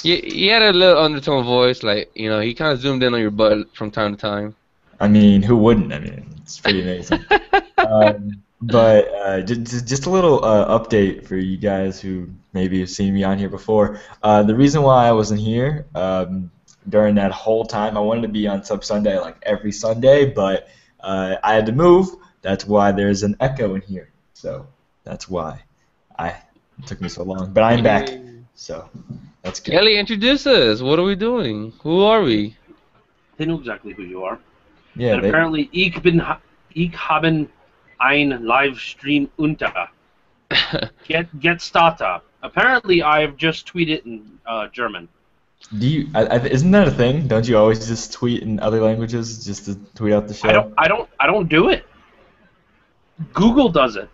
He had a little undertone voice, like he kind of zoomed in on your butt from time to time. I mean, who wouldn't? I mean, it's pretty amazing. But just a little update for you guys who maybe have seen me on here before. The reason why I wasn't here during that whole time, I wanted to be on Sub Sunday like every Sunday, but I had to move. That's why there's an echo in here. So that's why it took me so long. But I'm back, Yeah. so that's good. Kelly, introduce us. What are we doing? Who are we? They know exactly who you are. Yeah, And apparently, ich haben ein Livestream unter. Get starter. Apparently, I've just tweeted in German. do you? Isn't that a thing? Don't you always just tweet in other languages just to tweet out the I don't. show? I don't. I don't do it. Google does it.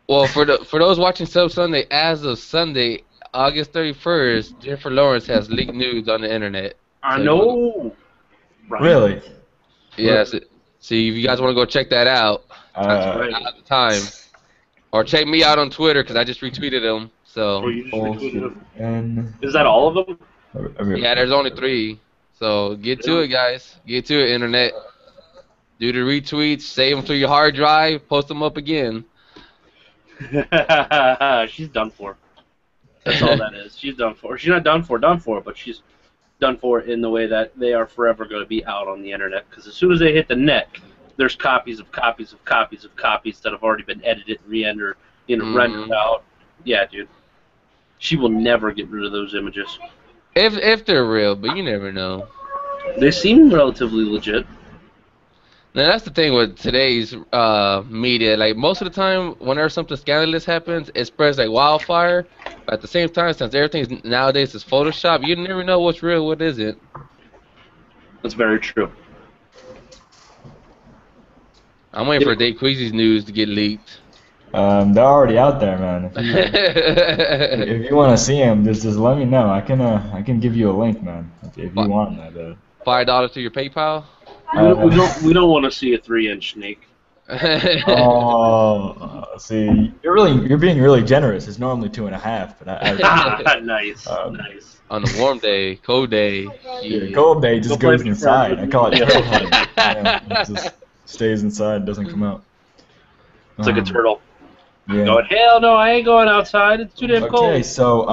Well, for those watching Sub Sunday, as of Sunday, August 31st, Jennifer Lawrence has leaked nudes on the internet. I So you want know. Right. Really? yes. See, if you guys want to go check that out, That's Uh, right. now's the time. Or check me out on Twitter because I just retweeted him. Or So you just retweeted bullshit. them. And Is that all of them? yeah, there's only 3. So get to it, guys. Get to it, internet. Do the retweets, save them to your hard drive, post them up again. She's done for. That's all that is. She's done for. She's not done for, but she's done for in the way that they are forever going to be out on the internet. Because as soon as they hit the net, there's copies of copies of copies of copies that have already been edited, re-entered, rendered out. Yeah, dude. She will never get rid of those images. If they're real, but you never know. They seem relatively legit. Now that's the thing with today's media. Like most of the time, whenever something scandalous happens, it spreads like wildfire. But at the same time, since everything nowadays is Photoshop, you never know what's real, what isn't. That's very true. I'm waiting for Dave Queasy's news to get leaked. they're already out there, man. If you want to see them, just let me know. I can give you a link, man. If you want that. $5 to your PayPal. We don't want to see a 3-inch snake. See, you're being really generous. It's normally 2.5, but Nice, nice. On a warm day, cold day. yeah, cold day just Go play goes with your inside. I friends. call it turtle hunting. Yeah, it just stays inside, doesn't come out. It's like a turtle. Yeah. Going, hell no, I ain't going outside. It's too damn Okay, cold. so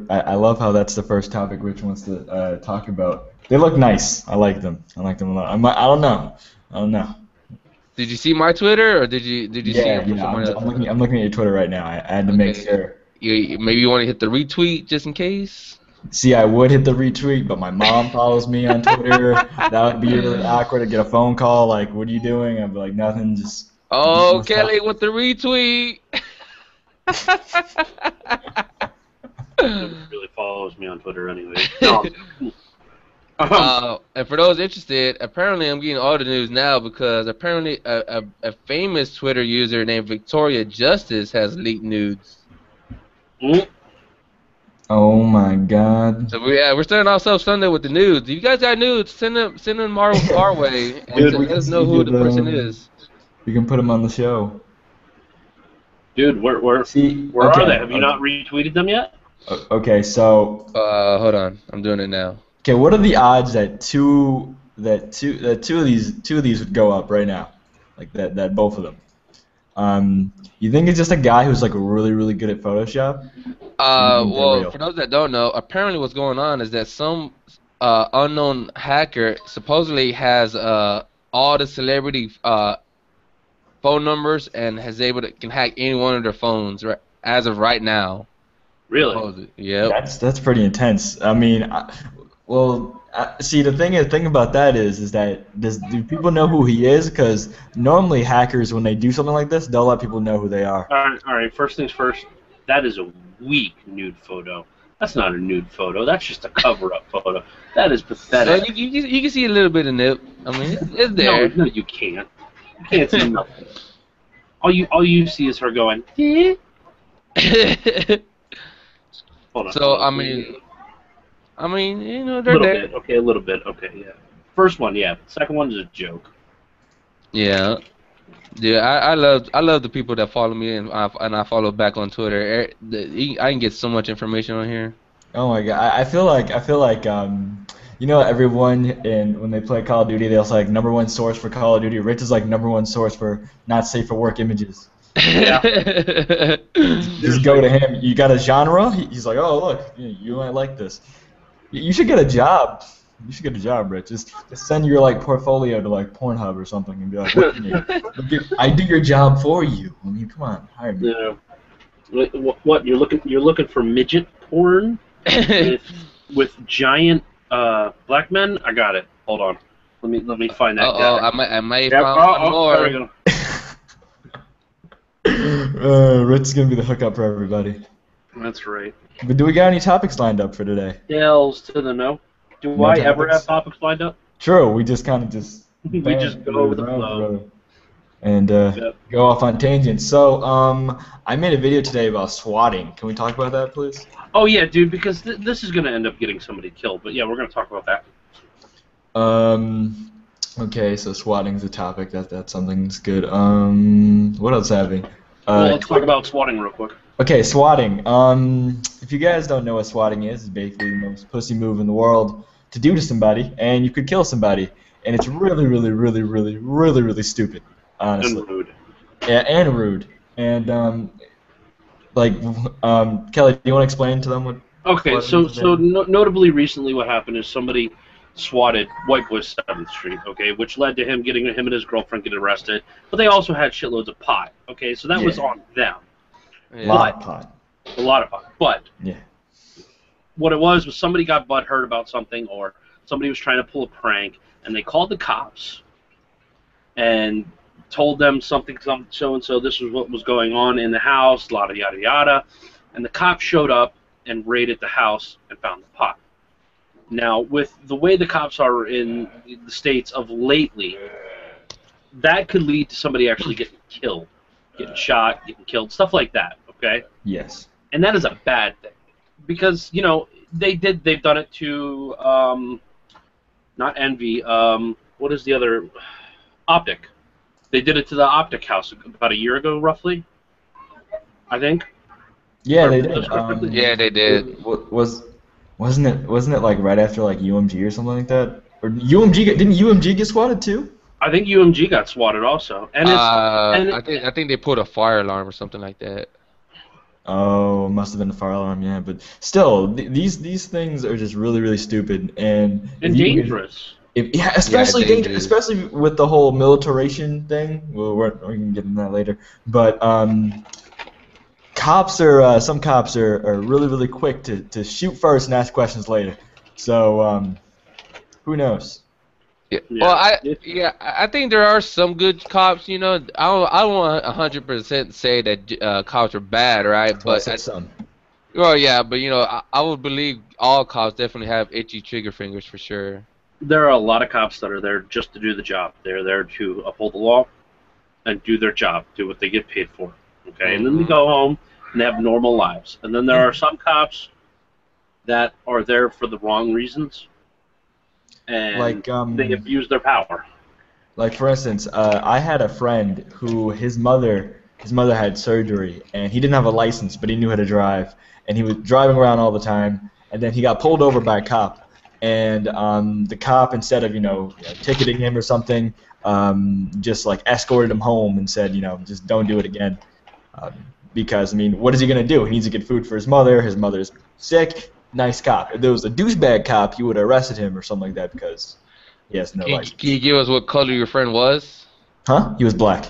I love how that's the first topic Rich wants to talk about. They look nice. I like them. I like them a lot. I don't know. I don't know. Did you see my Twitter or did you see Yeah, it from yeah. someone else? I'm looking at your Twitter right now. I had to make Okay. sure. Maybe you want to hit the retweet just in case. See, I would hit the retweet, but my mom follows me on Twitter. That would be really awkward to get a phone call like, "What are you doing?" I'd be like, "Nothing, just." Oh, just Kelly with the retweet. Nobody really follows me on Twitter anyway. No. And for those interested, apparently I'm getting all the news now because apparently a famous Twitter user named Victoria Justice has leaked nudes. Oh my God. So we're starting off Sunday with the nudes. If you guys got nudes, send them our way and Dude, let us know who the person is. We can put them on the show. Dude, where See, are okay, they? Have you not retweeted them yet? Okay, so Hold on, I'm doing it now. okay, what are the odds that two of these would go up right now, like that both of them? You think it's just a guy who's like really good at Photoshop? Or you think they're Well, real? for those that don't know, apparently what's going on is that some unknown hacker supposedly has all the celebrity phone numbers and can hack any one of their phones as of right now. Really? Supposedly. Yep. That's pretty intense. I mean, see, the thing about that is that do people know who he is? Because normally hackers, when they do something like this, they'll let people know who they are. All right. First things first. That is a weak nude photo. That's not a nude photo. That's just a cover-up photo. That is So pathetic. you can see a little bit of nip. I mean, it's there. No, you can't. You can't see nothing. All you see is her going. Eh? Hold on. So hold I on. mean, a they're little there. bit. Okay, a little bit. Okay, yeah. First one, yeah. Second one is a joke. Yeah. Yeah, I love the people that follow me and I follow back on Twitter. I can get so much information on here. Oh my God, I feel like you know, everyone in when they play Call of Duty, they'll say like number one source for Call of Duty. Rich is like number one source for not safe for work images. Yeah. Just go Seriously. to him. You got a genre? He's like, oh look, you might like this. You should get a job. You should get a job, Rich. Just send your like portfolio to like Pornhub or something and be like, what do you need? I do your job for you. I mean, come on, hire me. Yeah. What you're looking for midget porn with giant black men? I got it. Hold on. Let me find that Uh-oh, guy. I may Yep. find one There we more. go. Rich is gonna be the hookup for everybody. That's right. But do we got any topics lined up for today? Tails to the no. Do No I ever topics? have topics lined up? True. We just kind of just We just go with the flow. and Yep. go off on tangents. So I made a video today about swatting. Can we talk about that, please? Oh yeah, dude, because this is gonna end up getting somebody killed. But yeah, we're gonna talk about that. Okay, so swatting's a topic. That's something that's good. What else having? Well, let's talk about swatting real quick. Okay, swatting. If you guys don't know what swatting is, it's basically the most pussy move in the world to do to somebody, and you could kill somebody, and it's really, really, really, really, really, really stupid, honestly. And rude. Yeah, and rude. And Kelly, do you want to explain to them what? Okay, swatting is again? notably recently, what happened is somebody swatted White Boy 7th Street. Okay, which led to him and his girlfriend getting arrested. But they also had shitloads of pot. Okay, so that was Yeah. on them. Yeah. Lot of pot. A lot of pot. But Yeah. what it was somebody got butthurt about something, or somebody was trying to pull a prank, and they called the cops and told them something so and so. This was what was going on in the house, yada yada yada, and the cops showed up and raided the house and found the pot. Now, with the way the cops are in the states of lately, that could lead to somebody actually getting killed, getting shot, getting killed, stuff like that. Okay. Yes. And that is a bad thing, because they've done it to not Envy, what is the other, Optic. They did it to the Optic house about a year ago, roughly, I think. Yeah, they did. Yeah, they did. Wasn't it like right after like UMG or something like that? Or didn't UMG get swatted too? I think UMG got swatted also, and I think they put a fire alarm or something like that. Oh, must have been a fire alarm, yeah. But still, these things are just really, really stupid and dangerous. Especially Yeah, dangerous, especially with the whole militarization thing. Well, we can get into that later. But some cops are really, really quick to shoot first and ask questions later. So who knows? Yeah. Yeah. Well, I think there are some good cops. I don't want 100% say that cops are bad, right? Well, I But said some. well, yeah, but I would believe all cops definitely have itchy trigger fingers for sure. There are a lot of cops that are there just to do the job. They're there to uphold the law and do their job, do what they get paid for. Okay, and then they go home and they have normal lives. And then there are some cops that are there for the wrong reasons, and Like they abuse their power. Like for instance, I had a friend who his mother had surgery and he didn't have a license, but he knew how to drive, and he was driving around all the time, and then he got pulled over by a cop, and the cop, instead of ticketing him or something, just like escorted him home and said, just don't do it again, because I mean, what is he gonna do? He needs to get food for his mother. His mother's sick. Nice cop. If there was a douchebag cop, he would have arrested him or something like that because he has no license. Can you give us what color your friend was? Huh? He was black.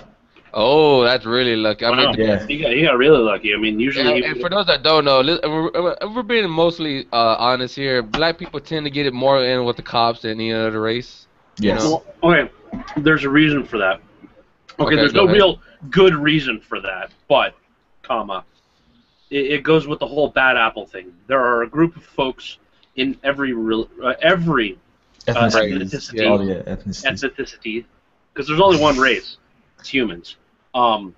Oh, that's really lucky. I Wow. mean, Yeah. He got really lucky. I mean, usually. and for those that don't know, we're being mostly honest here. Black people tend to get it more in with the cops than any other race. Yes. Well, okay, there's a reason for that. Okay, there's go no ahead. real good reason for that, but, it goes with the whole bad apple thing. There are a group of folks in every Ethnicity. ethnicity, All the ethnicities. ethnicity, because there's only one race. It's humans. And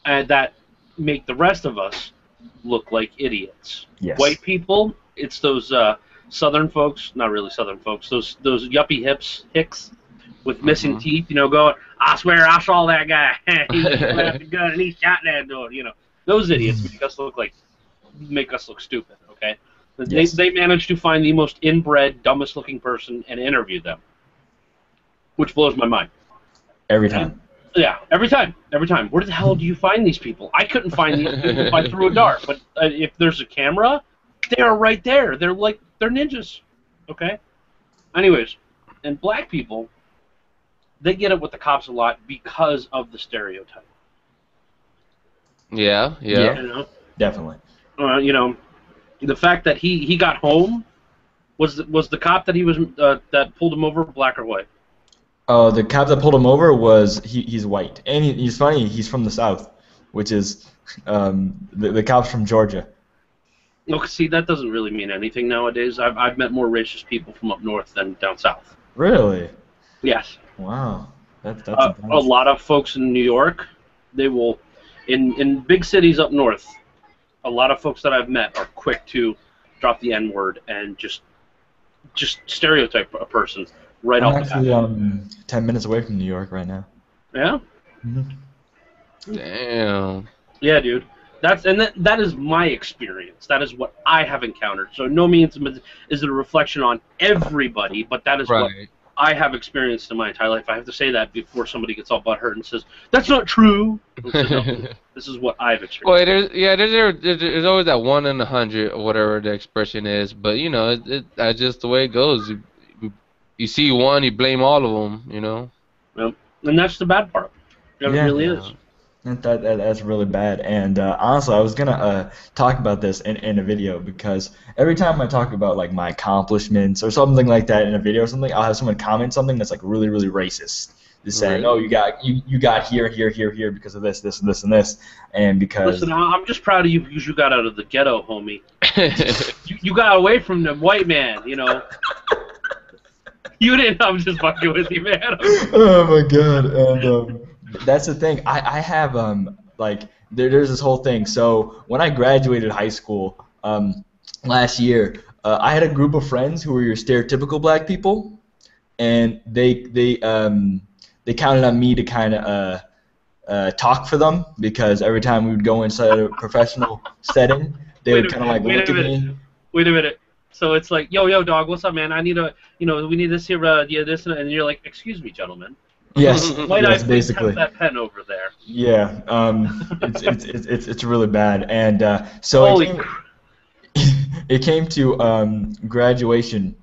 that make the rest of us look like idiots. Yes. White people, it's those southern folks, not really southern folks, those yuppie hicks with missing teeth, going, I swear I saw that guy. He left the gun and he shot that dude, Those idiots make us look like make us look stupid. Okay, Yes. they managed to find the most inbred, dumbest looking person and interview them, which blows my mind. Every And time. yeah, every time. Where the hell do you find these people? I couldn't find these people if I threw a dart, but if there's a camera, they are right there. They're ninjas. Okay. Anyways, and black people, they get it with the cops a lot because of the stereotype. Yeah. Yeah. You know, Definitely. you know, the fact that he got home was the cop that he was that pulled him over black or white? Oh, the cop that pulled him over was he's white, and he's funny. He's from the South, which is the cop's from Georgia. Look, see, that doesn't really mean anything nowadays. I've met more racist people from up north than down south. Really? Yes. Wow. That's A lot of folks in New York, they will, in big cities up north, a lot of folks that I've met are quick to drop the N-word and just stereotype a person right I'm off the actually bat. 10 minutes away from New York right now. Yeah? Damn. Yeah, dude. That is my experience. That is what I have encountered. So no means is it a reflection on everybody, but that is what Right. I have experienced in my entire life. I have to say that before somebody gets all butthurt and says, that's not true. So, no, this is what I've experienced. Well, there's always that 1 in 100 or whatever the expression is, but you know, that's just the way it goes. You see one, you blame all of them, you know. Yep. And that's the bad part. It Yeah. really is. That's really bad. And honestly, I was gonna talk about this in a video because every time I talk about like my accomplishments or something like that in a video or something, I'll have someone comment something that's like really, really racist. Just saying, Really? "Oh, you got here, here, here, here because of this, this, and this, and this," and because Listen, I'm just proud of you because you got out of the ghetto, homie. You got away from the white man, you know. You didn't. I'm just fucking with you, man. oh my god, and that's the thing. I have like there's this whole thing. So when I graduated high school last year, I had a group of friends who were your stereotypical black people, and they counted on me to kind of talk for them because every time we would go inside a professional setting, they would kind of like look at me. Wait a minute. So it's like, yo, dog, what's up, man? I need we need this here, yeah, this, and you're like, excuse me, gentlemen. Yes, Might yes, I please basically. have that pen over there? Yeah, it's really bad, and so Holy it came to graduation,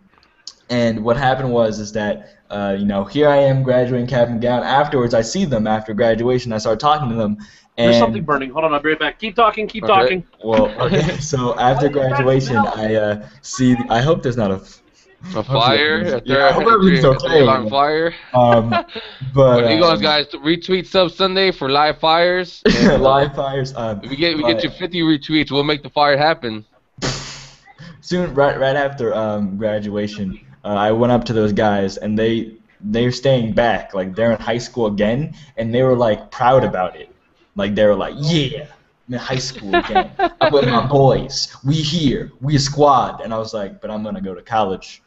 and what happened was that here I am graduating cap and gown. Afterwards, I see them after graduation. I start talking to them, and there's something burning. Hold on, I'll be right back. Keep talking. Okay. Talking. well, okay, so after graduation, I see. I hope there's not A fire? Yeah, I hope everything's okay. On fire? But You guys retweet Sub Sunday for live fires. And, live fires. If we get you 50 retweets, we'll make the fire happen. Soon, right after graduation, I went up to those guys, and they're staying back, like they're in high school again, and they were like proud about it, like they were like, yeah, I'm in high school again. I'm with my boys. We here, we a squad, and I was like, but I'm gonna go to college.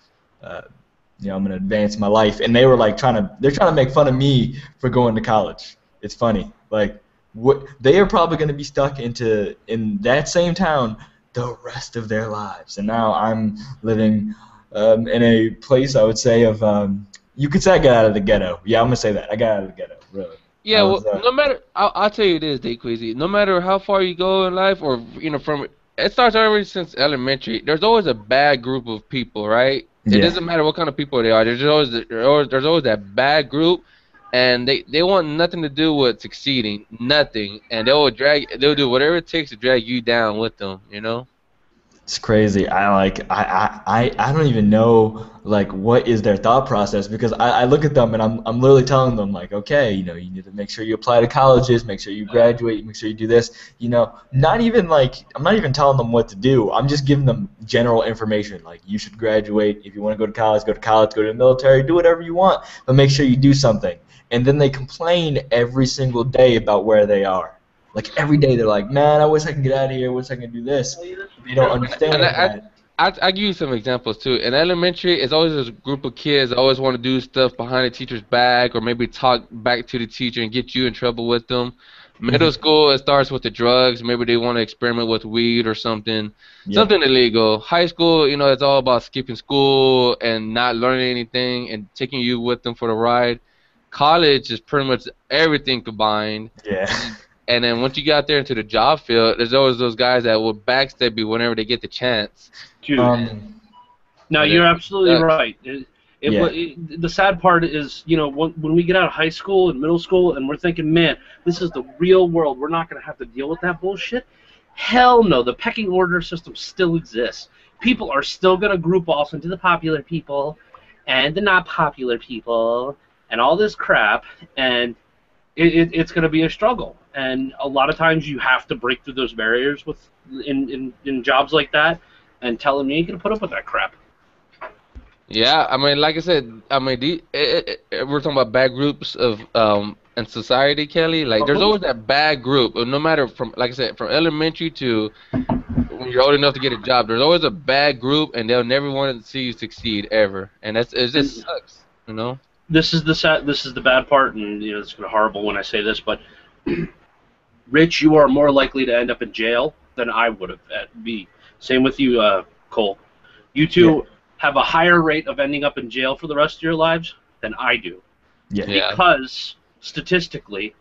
I'm gonna advance my life, and they were like they're trying to make fun of me for going to college. It's funny, like they are probably gonna be stuck in that same town the rest of their lives, and now I'm living in a place I would say of you could say I got out of the ghetto. Yeah, I'm gonna say that I got out of the ghetto, really. Yeah, well, no matter, I'll tell you this, Day Queasy. No matter how far you go in life, or from it starts already since elementary. There's always a bad group of people, right? It doesn't matter what kind of people they are. There's always that bad group, and they want nothing to do with succeeding, nothing, and they'll do whatever it takes to drag you down with them, you know. It's crazy. I don't even know like what is their thought process because I look at them and I'm literally telling them like, okay, you need to make sure you apply to colleges, make sure you graduate, make sure you do this. Not even like I'm not even telling them what to do. I'm just giving them general information like you should graduate. If you want to go to college, go to the military, do whatever you want, but make sure you do something. And then they complain every single day about where they are. Like every day they're like, man, I wish I could get out of here. I wish I could do this. They don't understand that. I give you some examples too. In elementary, it's always a group of kids that always want to do stuff behind the teacher's back, or maybe talk back to the teacher and get you in trouble with them. Middle school, it starts with the drugs. Maybe they want to experiment with weed or something, Yep. something illegal. High school, it's all about skipping school and not learning anything and taking you with them for the ride. College is pretty much everything combined. Yeah. And then once you get out there into the job field, there's always those guys that will backstab you whenever they get the chance. Dude, Um. no, And you're it absolutely sucks. right. Yeah. The sad part is, when we get out of high school and middle school and we're thinking, man, this is the real world. We're not going to have to deal with that bullshit. Hell no. The pecking order system still exists. People are still going to group off into the popular people and the not popular people and all this crap, and it's going to be a struggle. And a lot of times you have to break through those barriers in jobs like that and tell them you ain't going to put up with that crap. Yeah, I mean, like I said, I mean, we're talking about bad groups of in society, Kelly. Like, there's always that bad group, no matter from, like I said, from elementary to when you're old enough to get a job. There's always a bad group, and they'll never want to see you succeed ever, and it just sucks, you know. This is the bad part, and it's gonna be horrible when I say this, but Rich, you are more likely to end up in jail than I would have be. Same with you, Cole. You two have a higher rate of ending up in jail for the rest of your lives than I do, Yeah. Yeah. because statistically,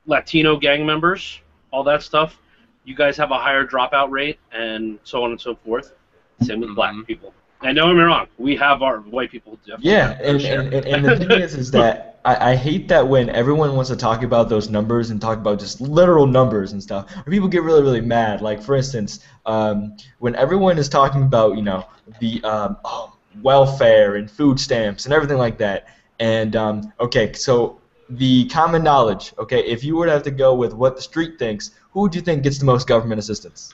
Latino gang members, all that stuff, you guys have a higher dropout rate, and so on and so forth. Same with black people. And don't get me wrong, we have our white people definitely. Yeah, have their and, share. and the thing is that I hate that when everyone wants to talk about those numbers and talk about just literal numbers and stuff, or people get really, really mad. Like, for instance, when everyone is talking about, the welfare and food stamps and everything like that, and, okay, so the common knowledge, okay, if you were to have to go with what the street thinks, who would you think gets the most government assistance?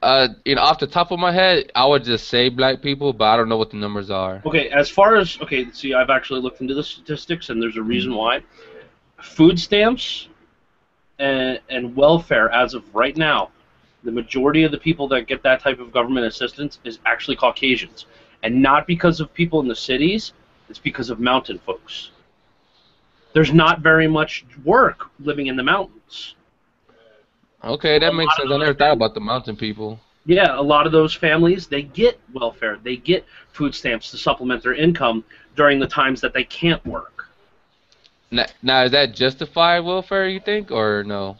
Off the top of my head, I would just say black people, but I don't know what the numbers are. Okay, as far as see, I've actually looked into the statistics, and there's a reason why. Food stamps and welfare, as of right now, the majority of the people that get that type of government assistance is actually Caucasians, and not because of people in the cities. It's because of mountain folks. There's not very much work living in the mountains. Okay, that A makes lot of sense. I never those thought about the mountain people. Yeah, a lot of those families, they get welfare, they get food stamps to supplement their income during the times that they can't work. Now, is that justified welfare, you think, or no?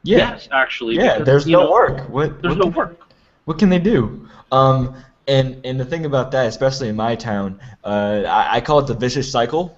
Yeah. Yes, actually. Yeah, because, there's no work. There's no work. What can they do? And the thing about that, especially in my town, I call it the vicious cycle.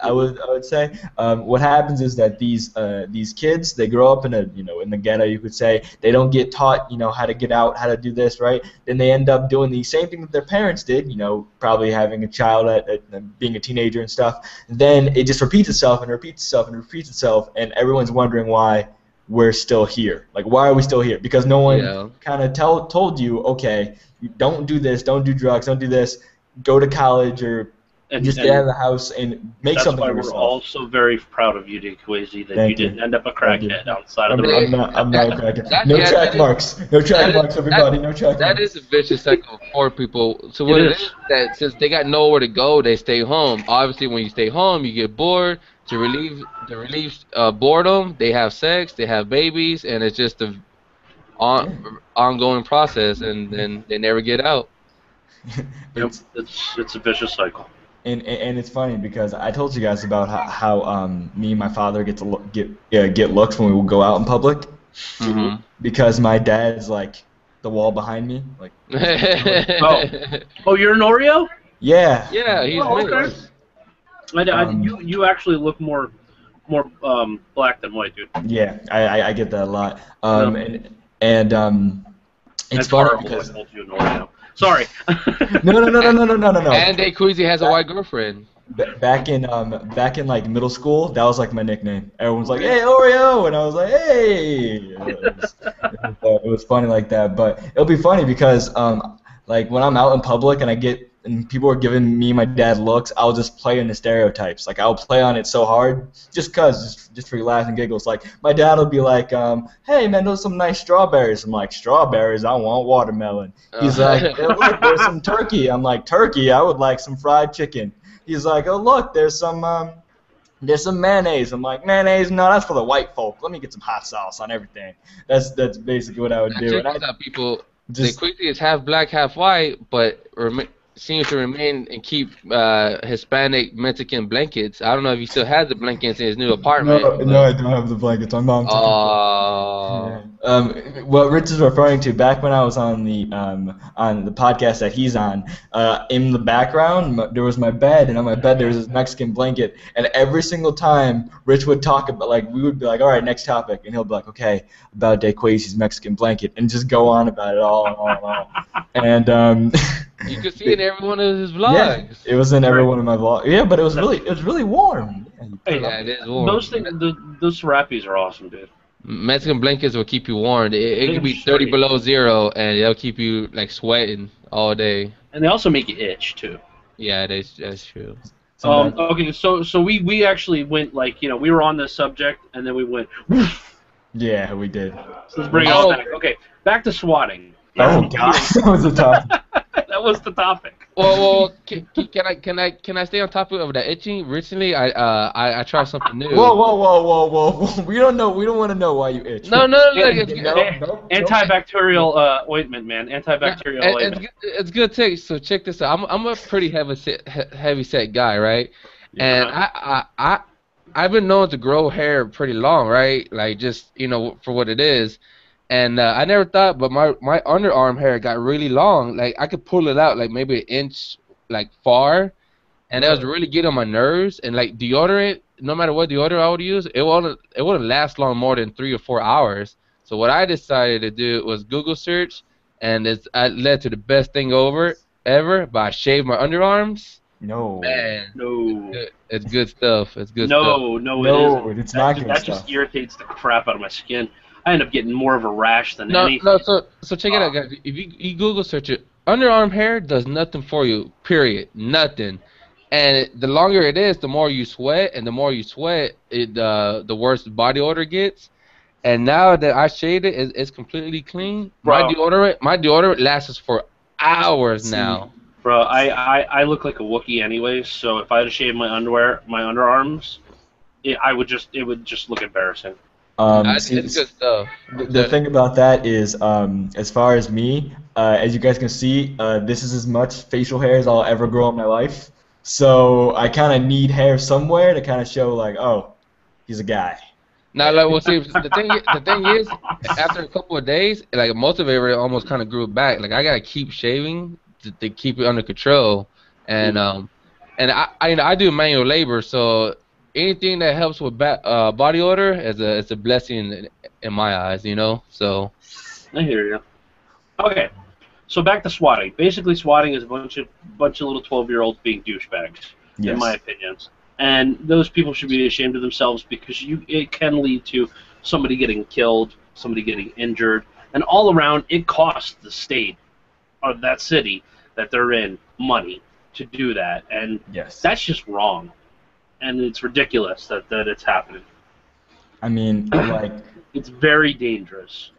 I would say what happens is that these kids, they grow up in the ghetto, you could say. They don't get taught how to get out, how to do this, right? Then they end up doing the same thing that their parents did, probably having a child at being a teenager and stuff. Then it just repeats itself and repeats itself and repeats itself, and everyone's wondering why we're still here. Like, why are we still here? Because no one kind of told you, okay, don't do this, don't do drugs, don't do this, go to college or just get out of the house and make something for yourself. That's why we're all so very proud of you, Kwesi, that Thank you didn't end up a crackhead outside of I'm, the road. I'm not a crackhead. No track marks. No track marks, everybody. No track marks. That is a vicious cycle for people. So what it is that since they got nowhere to go, they stay home. Obviously, when you stay home, you get bored. To relieve boredom, they have sex, they have babies, and it's just a ongoing process, and then they never get out. It's a vicious cycle. And it's funny because I told you guys about how me and my father get looks when we will go out in public. Mm-hmm. Because my dad's like the wall behind me. Like. Oh, you're an Oreo? Yeah. Yeah, he's mixed. You actually look more black than white, dude. Yeah, I get that a lot. It's That's funny horrible. because I told you an Oreo. Sorry. no. And Kwesi has a white girlfriend. Back in like middle school, that was like my nickname. Everyone's like, "Hey, Oreo," and I was like, "Hey." It was funny like that, but it'll be funny because like when I'm out in public and people are giving me my dad looks, I'll just play in the stereotypes. Like I'll play on it so hard, just for laughs and giggles. Like my dad will be like, "Hey man, those are some nice strawberries." I'm like, "Strawberries? I want watermelon." He's like, "Hey, look, there's some turkey." I'm like, "Turkey? I would like some fried chicken." He's like, "Oh look, there's some There's some mayonnaise. I'm like, mayonnaise? No, that's for the white folk. Let me get some hot sauce on everything. That's basically what I would Now do. check And I this out, people. The just quickie is half black, half white, but seems to remain and keep Hispanic Mexican blankets. I don't know if he still has the blankets in his new apartment, no, but I don't have the blankets. My mom took them from me. uh, Yeah. What Rich is referring to, back when I was on the podcast that he's on, in the background there was my bed, and on my bed there was this Mexican blanket, and every single time Rich would talk about, like, we would be like, all right, next topic, and he'll be like, okay, about Daquasi's Mexican blanket, and just go on about it all and all and all. And you can see it in every one of his yeah, vlogs. it was in every one of my vlogs. Yeah, but it was really warm. Yeah, you put it Hey, Yeah, up. it is warm. those things, those Serapis are awesome, dude. Mexican blankets will keep you warm. It could Damn be 30 straight. below zero, and it'll keep you like sweating all day. And they also make you itch too. Yeah, that's true. Sometimes. Okay, so we actually went, like, we were on this subject, and then we went. Woof. Yeah, we did. So let's bring it all Oh. back. Okay, back to swatting. Oh gosh, that was a tough. That was the topic. Well, can I stay on topic of that itching? Recently, I tried something new. Whoa! We don't know. We don't want to know why you itch. No, An- No. Antibacterial ointment, man. Antibacterial ointment. It's good take. So check this out. I'm a pretty heavy set guy, right? And I've been known to grow hair pretty long, right? Like, just for what it is. And I never thought, but my underarm hair got really long. Like, I could pull it out like maybe an inch, like, far, and that was really getting on my nerves. And like deodorant, no matter what deodorant I would use, it wouldn't last long more than 3 or 4 hours. So what I decided to do was Google search, and it led to the best thing ever. But I shaved my underarms. No. Man, No. it's good stuff. It's good stuff. No, No, it isn't. it's not good That stuff. just irritates the crap out of my skin. I end up getting more of a rash than anything. No. So check it out, guys. If you Google search it, underarm hair does nothing for you. Period. Nothing. And the longer it is, the more you sweat, and the more you sweat, the worse the body odor gets. And now that I shaved it, it's completely clean. Bro. My deodorant lasts for hours See, now. Bro, I look like a Wookiee anyways, so if I had to shave my underarms, it would just look embarrassing. It's good stuff. The thing about that is, as far as me, as you guys can see, this is as much facial hair as I'll ever grow in my life. So I kind of need hair somewhere to kind of show, like, oh, he's a guy. Now, like, well, see, the thing is, after a couple of days, like, most of it almost kind of grew back. Like, I gotta keep shaving to keep it under control, and I do manual labor, so anything that helps with body odor is a blessing in my eyes, So I hear you. Okay, so back to swatting. Basically, swatting is a bunch of little 12-year-olds being douchebags, Yes. in my opinions. And those people should be ashamed of themselves, because it can lead to somebody getting killed, somebody getting injured, and all around it costs the state or that city that they're in money to do that, and Yes. that's just wrong, and it's ridiculous that it's happening. I mean, like, It's very dangerous.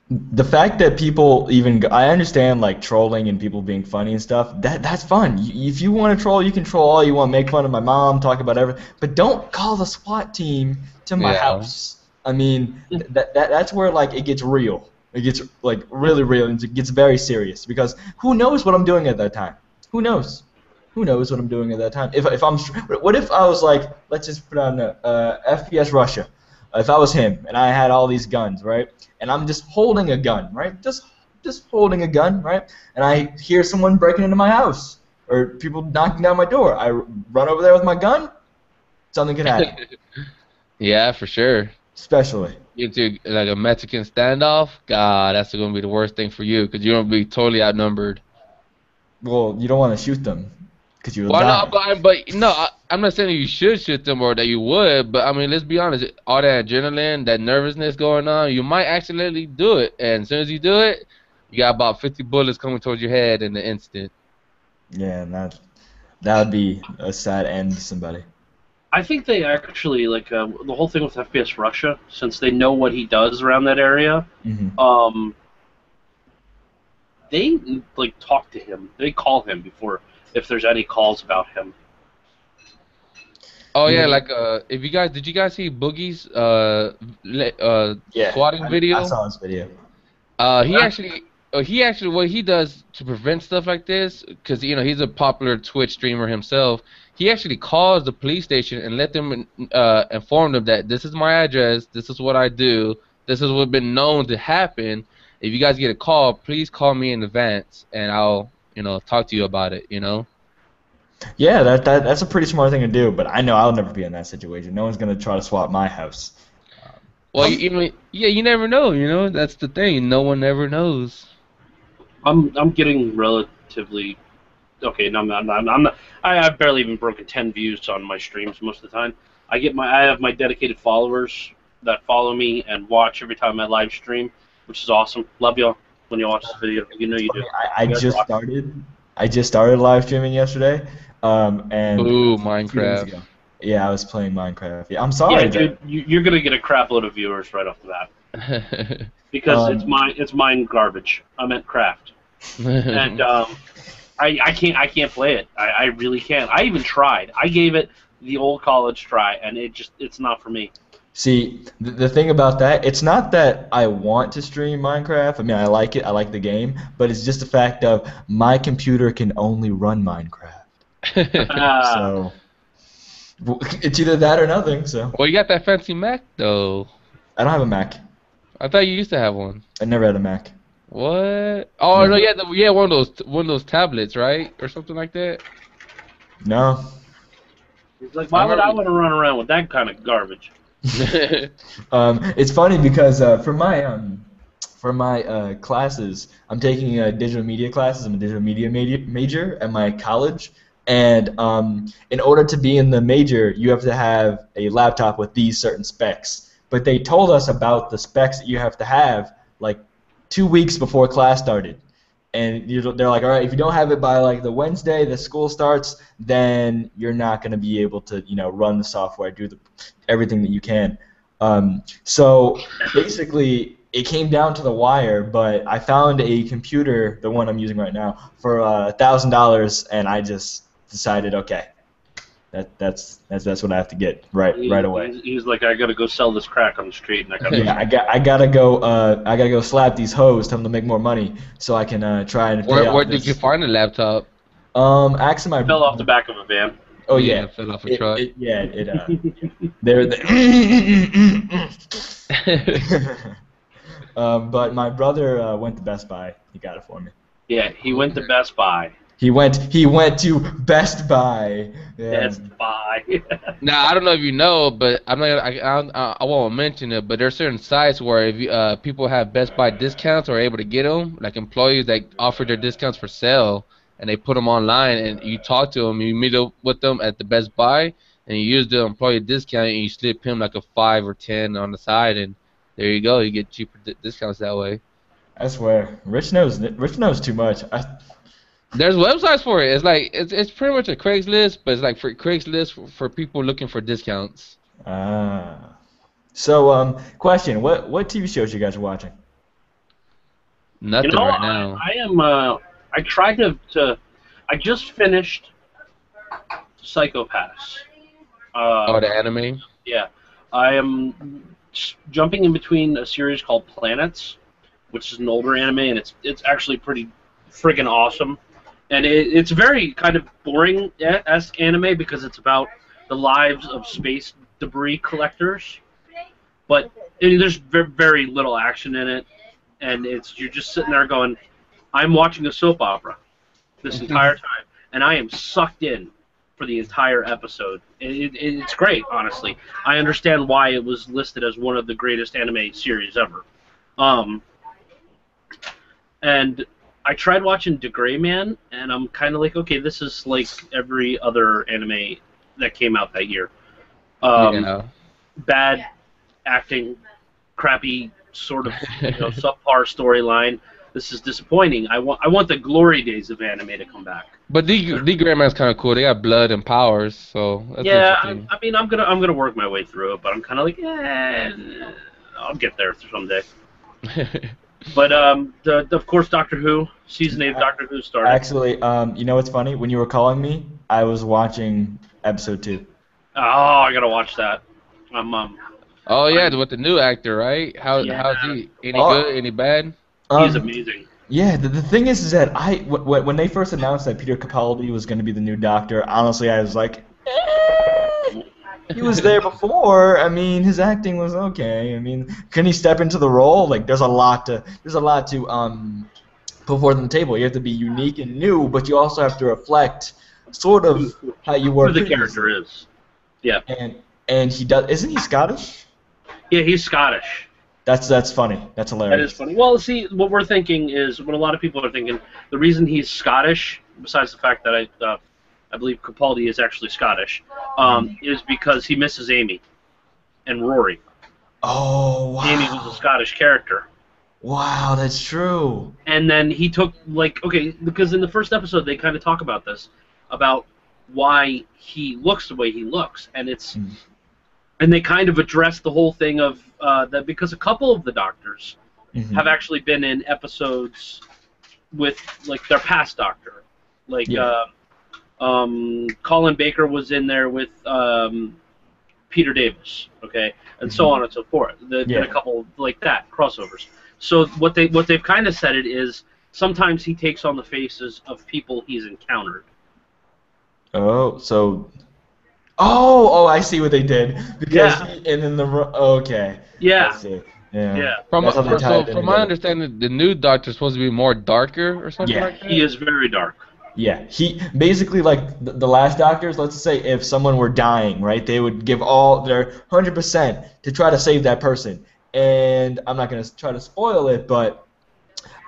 the fact that people I understand, like, trolling and people being funny and stuff. That's fun. If you want to troll, you can troll all you want. Make fun of my mom, talk about everything, but don't call the SWAT team to my house. I mean, that's where, like, it gets real. It gets, like, really real, and it gets very serious, because who knows what I'm doing at that time? Who knows? Who knows what I'm doing at that time? What if I was like, let's just put on FPS Russia. If I was him and I had all these guns, right? And I'm just holding a gun, right? Just holding a gun, right? And I hear someone breaking into my house, or people knocking down my door. I run over there with my gun. Something could happen. yeah, for sure. Especially. Into like a Mexican standoff, God, that's gonna be the worst thing for you, because you're gonna be totally outnumbered. Well, you don't want to shoot them, because you'll Well, die. no, but no, I'm not saying you should shoot them or that you would, but I mean, let's be honest. All that adrenaline, that nervousness going on, you might accidentally do it, and as soon as you do it, you got about 50 bullets coming towards your head in an instant. Yeah, and that would be a sad end to somebody. I think they actually, like, the whole thing with FPS Russia, since they know what he does around that area, Mm-hmm. They, like, talk to him. They call him before, if there's any calls about him. Oh You yeah, know, like if you guys did you guys see Boogie's yeah, swatting I video? saw this video. He actually what he does to prevent stuff like this, because he's a popular Twitch streamer himself. He actually calls the police station and let them inform them that this is my address, this is what I do, this is what's been known to happen. If you guys get a call, please call me in advance, and I'll talk to you about it. Yeah, that's a pretty smart thing to do. But I know I'll never be in that situation. No one's gonna try to swap my house. Well, yeah, you never know. That's the thing. No one ever knows. I'm getting relatively okay. No, I'm not. I've barely even broken 10 views on my streams most of the time. I have my dedicated followers that follow me and watch every time I live stream, which is awesome. Love y'all when you watch this video. You know you do. I You guys just rock. started. I just started live streaming yesterday, and Ooh, 2 days Minecraft. ago. Yeah, I was playing Minecraft. Yeah, I'm Yeah, sorry. dude, you're gonna get a crap load of viewers right off the bat because Um, it's mine garbage. I meant craft, and I can't play it. I really can't. I even tried. I gave it the old college try, and it's not for me. See, the thing about that, it's not that I want to stream Minecraft. I mean, I like it. I like the game, but it's just the fact of my computer can only run Minecraft. Ah, So it's either that or nothing. So Well, you got that fancy Mac though. I don't have a Mac. I thought you used to have one. I never had a Mac. What? Oh no, No. yeah, one of those tablets, right, or something like that. No. it's like, I why would I remember. want to run around with that kind of garbage? It's funny because for my classes, I'm taking digital media classes. I'm a digital media major at my college, and in order to be in the major, you have to have a laptop with these certain specs. But they told us about the specs that you have to have like 2 weeks before class started. And they're like, all right, if you don't have it by like the Wednesday the school starts, then you're not going to be able to, run the software, do everything that you can. So basically, it came down to the wire. But I found a computer, the one I'm using right now, for $1,000, and I just decided, okay, that's what I have to get right away. He's like, I gotta go sell this crack on the street, and I gotta. Yeah, I gotta go slap these hoes, tell them to make more money, so I can try and pay Where off did you this. find the laptop? Actually, Fell off the back of a van. oh Yeah, yeah, it fell off a truck. they're but my brother went to Best Buy. He got it for me. Yeah, he went to Best Buy. He went to Best Buy. Yeah. Best Buy. Now I don't know if you know, but I'm not. I won't mention it. But there's certain sites where if people have Best Buy discounts or are able to get them, like employees that offer their discounts for sale, and they put them online, and you talk to them, you meet up with them at the Best Buy, and you use the employee discount, and you slip him like a 5 or 10 on the side, and there you go. You get cheaper discounts that way. I swear, Rich knows too much. There's websites for it. It's like it's pretty much a Craigslist, but it's like for Craigslist for people looking for discounts. Ah. So, question: What TV shows you guys are watching? Nothing right now. I am. I tried I just finished Psychopaths. Oh, the anime. Yeah, I am jumping in between a series called Planets, which is an older anime, and it's actually pretty friggin' awesome. And it's very kind of boring-esque anime because it's about the lives of space debris collectors, but there's very little action in it, and you're just sitting there going, I'm watching a soap opera this entire time, and I am sucked in for the entire episode. It's great, honestly. I understand why it was listed as one of the greatest anime series ever. And I tried watching The Gray Man, and I'm kind of like, okay, this is like every other anime that came out that year. Yeah. Bad acting, crappy sort of subpar storyline. This is disappointing. I want the glory days of anime to come back. But the Grandma's kind of cool. They got blood and powers, so that's Yeah, interesting. I mean, I'm gonna work my way through it, but I'm kind of like, I'll get there someday. But of course, Doctor Who season 8 of Doctor Who started. Actually, you know what's funny? When you were calling me, I was watching episode 2. Oh, I gotta watch that. Um, Oh yeah, I'm, with the new actor, right? yeah, How's he? Any good? Oh, Any bad? he's um, amazing. yeah. The thing is that when they first announced that Peter Capaldi was going to be the new Doctor, honestly, I was like, he was there before. I mean, his acting was okay. I mean, can he step into the role? Like, there's a lot to put forth on the table. You have to be unique and new, but you also have to reflect sort Who, of who how you who were the character previously. is? Yeah, And he does. Isn't he Scottish? yeah, he's Scottish. That's funny. That's That is hilarious. funny. Well, see, what we're thinking is what a lot of people are thinking. The reason he's Scottish, besides the fact that I believe Capaldi is actually Scottish, Mhm. is because he misses Amy and Rory. Oh Amy was a wow, Scottish character. wow, that's true. And then he took, like, okay, because in the first episode they kind of talk about this, about why he looks the way he looks, Mm. and they kind of address the whole thing of that because a couple of the doctors have Mhm. actually been in episodes with like their past doctor, like Yeah. Colin Baker was in there with Peter Davis, okay, and so Mhm. on and so forth. There've been a Yeah. couple like that crossovers. So what they've kind of said it is sometimes he takes on the faces of people he's encountered. Oh, so. Oh, I see what they did because Yeah, he and then okay, I yeah, see. Yeah, yeah. that's how they tie So it in from my together. understanding, the new Doctor's supposed to be more darker or something Yeah, like He that. is very dark. yeah. He basically like the last doctors. Let's say if someone were dying, right, they would give all their 100% to try to save that person. And I'm not gonna try to spoil it, but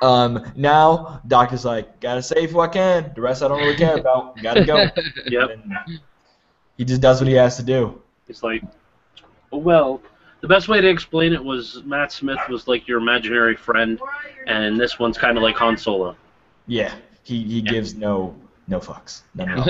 now doctor's like, gotta save who I can. The rest I don't really care about. Gotta go. And Yep. then he just does what he has to do. It's like, well, the best way to explain it was Matt Smith was like your imaginary friend, and this one's kind of like Han Solo. Yeah, he Yeah. gives no fucks, none at all.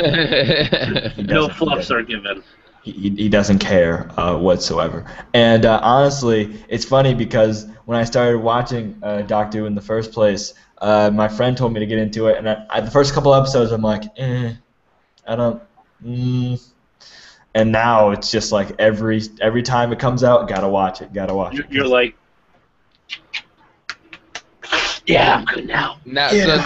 He No doesn't he fluffs doesn't are given. he doesn't care whatsoever. And honestly, it's funny because when I started watching Doctor Who in the first place, my friend told me to get into it, and the first couple episodes, I'm like, I don't. Mm. And now it's just like every time it comes out, gotta watch it. You're like, yeah, I'm good now. Now, Yeah.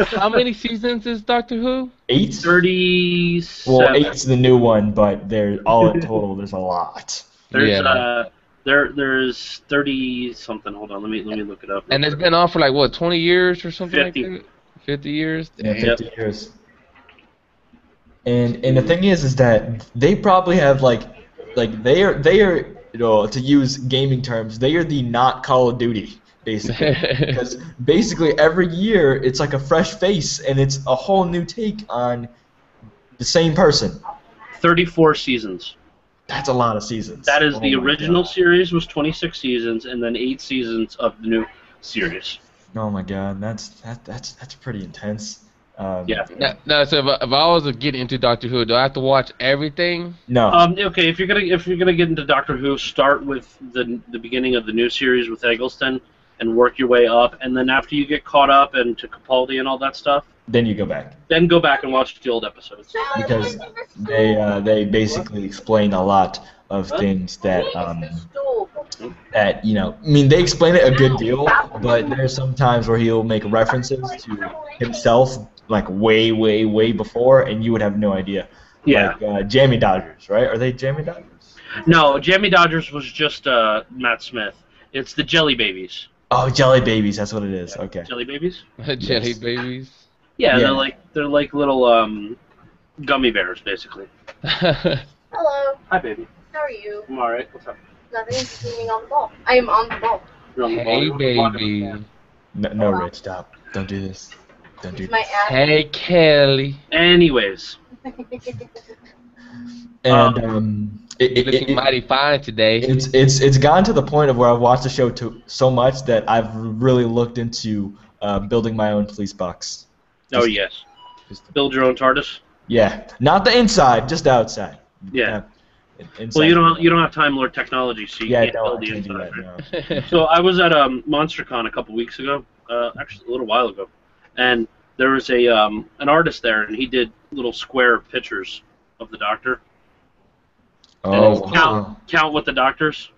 how many seasons is Doctor Who? Eight? Well, 37. eight's the new one, but they're all in total. There's a lot. There's Yeah, there's 30 something. Hold on, let me look it up. and it's been on for like what, 20 years or something like 50. that? 50 years? Yeah, Damn. Yep. 50 years. And the thing is that they probably have they are to use gaming terms, they are the not Call of Duty basically because basically every year it's like a fresh face and it's a whole new take on the same person. 34 seasons. That's a lot of seasons. That is Oh the my original god. series was 26 seasons, and then 8 seasons of the new series. Oh my god. That's pretty intense. Yeah. Now, so if I was to get into Doctor Who, do I have to watch everything? No. Okay, if you're gonna get into Doctor Who, start with the beginning of the new series with Eggleston, and work your way up, and then after you get caught up and to Capaldi and all that stuff, Then you go back. then go back and watch the old episodes. Because they basically explain a lot of things that I mean they explain it a good deal, but there's some times where he'll make references to himself like way before, and you would have no idea. Yeah. Like Jammy Dodgers, right? Are they Jammy Dodgers? No, Jammy Dodgers was just Matt Smith. It's the Jelly Babies. Oh, Jelly Babies, that's what it is. Okay. Jelly Babies? Jelly Yes. babies. Yeah, Yeah. they're like little gummy bears, basically. Hello, Hi, baby. how are you? I'm alright. What's up? Nothing, just leaning on the ball. I am on the ball. You're on the Hey, ball. baby. No, Rich, stop. Don't do this. Don't do It's my this. ass. Hey, Kelly. Anyways, And You're looking mighty fine today. it's gotten to the point of where I've watched the show so much that I've really looked into building my own police box. oh Just- yes, just- build your own TARDIS. Yeah, not the inside, just the outside. Yeah. Inside. Well, you don't have Time Lord technology, so you Yeah, can't no, build I the can't do inside. that. Right? No. So I was at MonsterCon a couple weeks ago, actually a little while ago, and there was an artist there, and he did little square pictures of the Doctor. And it's Oh, wow. count with the doctors.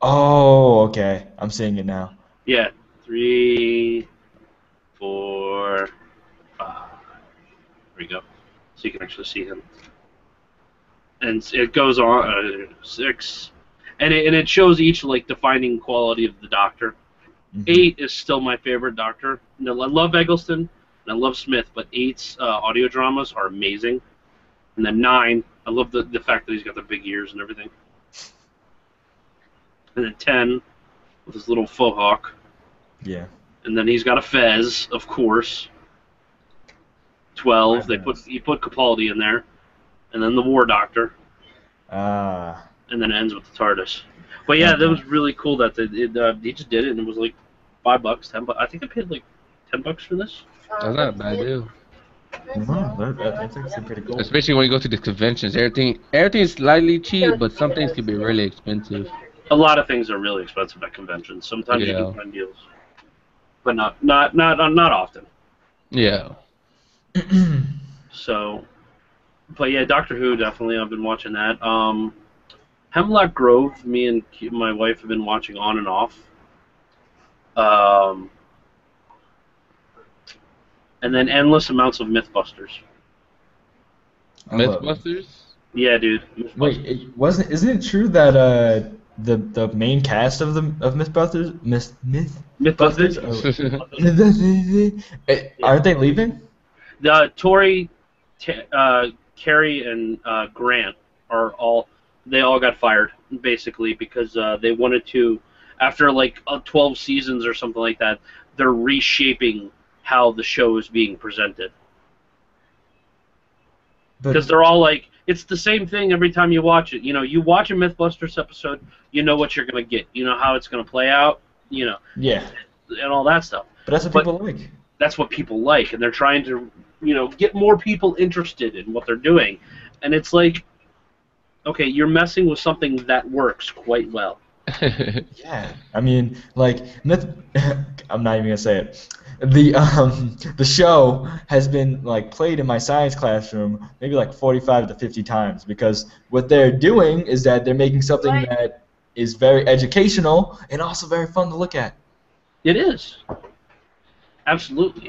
Oh, okay. I'm seeing it now. Yeah, 3, 4, 5. There you go. So you can actually see him. And it goes on 6, and it shows each like defining quality of the Doctor. Mhm. 8 is still my favorite Doctor. No, I love Eggleston and I love Smith, but 8's audio dramas are amazing. And then 9, I love the fact that he's got the big ears and everything. And then 10 with his little faux hawk. Yeah. And then he's got a fez, of course. 12, he put Capaldi in there, and then the War Doctor, Ah. and then it ends with the TARDIS. But yeah, Okay. that was really cool that he just did it, and it was like $5, $10. I think I paid like $10 for this. That's not a bad deal. Wow, that's actually pretty cool. Especially when you go to the conventions, everything is slightly cheap, but some things can be really expensive. A lot of things are really expensive at conventions. Sometimes you Yeah. can find deals, but not often. Yeah. So, but yeah, Doctor Who definitely. I've been watching that. Hemlock Grove. Me and my wife have been watching on and off. And then endless amounts of MythBusters. Mythbusters? Yeah, dude. Wait, isn't it true that the main cast of MythBusters MythBusters. aren't they leaving? Tori, Carrie, and Grant they all got fired basically because they wanted to, after like 12 seasons or something like that, they're reshaping how the show is being presented. Because they're all like, it's the same thing every time you watch it. You know, you watch a MythBusters episode, you know what you're gonna get. You know how it's gonna play out. You know. Yeah. And all that stuff. But that's what people like. That's what people like, and they're trying to, get more people interested in what they're doing. And it's like, okay, you're messing with something that works quite well. Yeah. I mean, like I'm not even gonna say it. The show has been like played in my science classroom maybe like 45 to 50 times because what they're doing is that they're making something that is very educational and also very fun to look at. It is. Absolutely.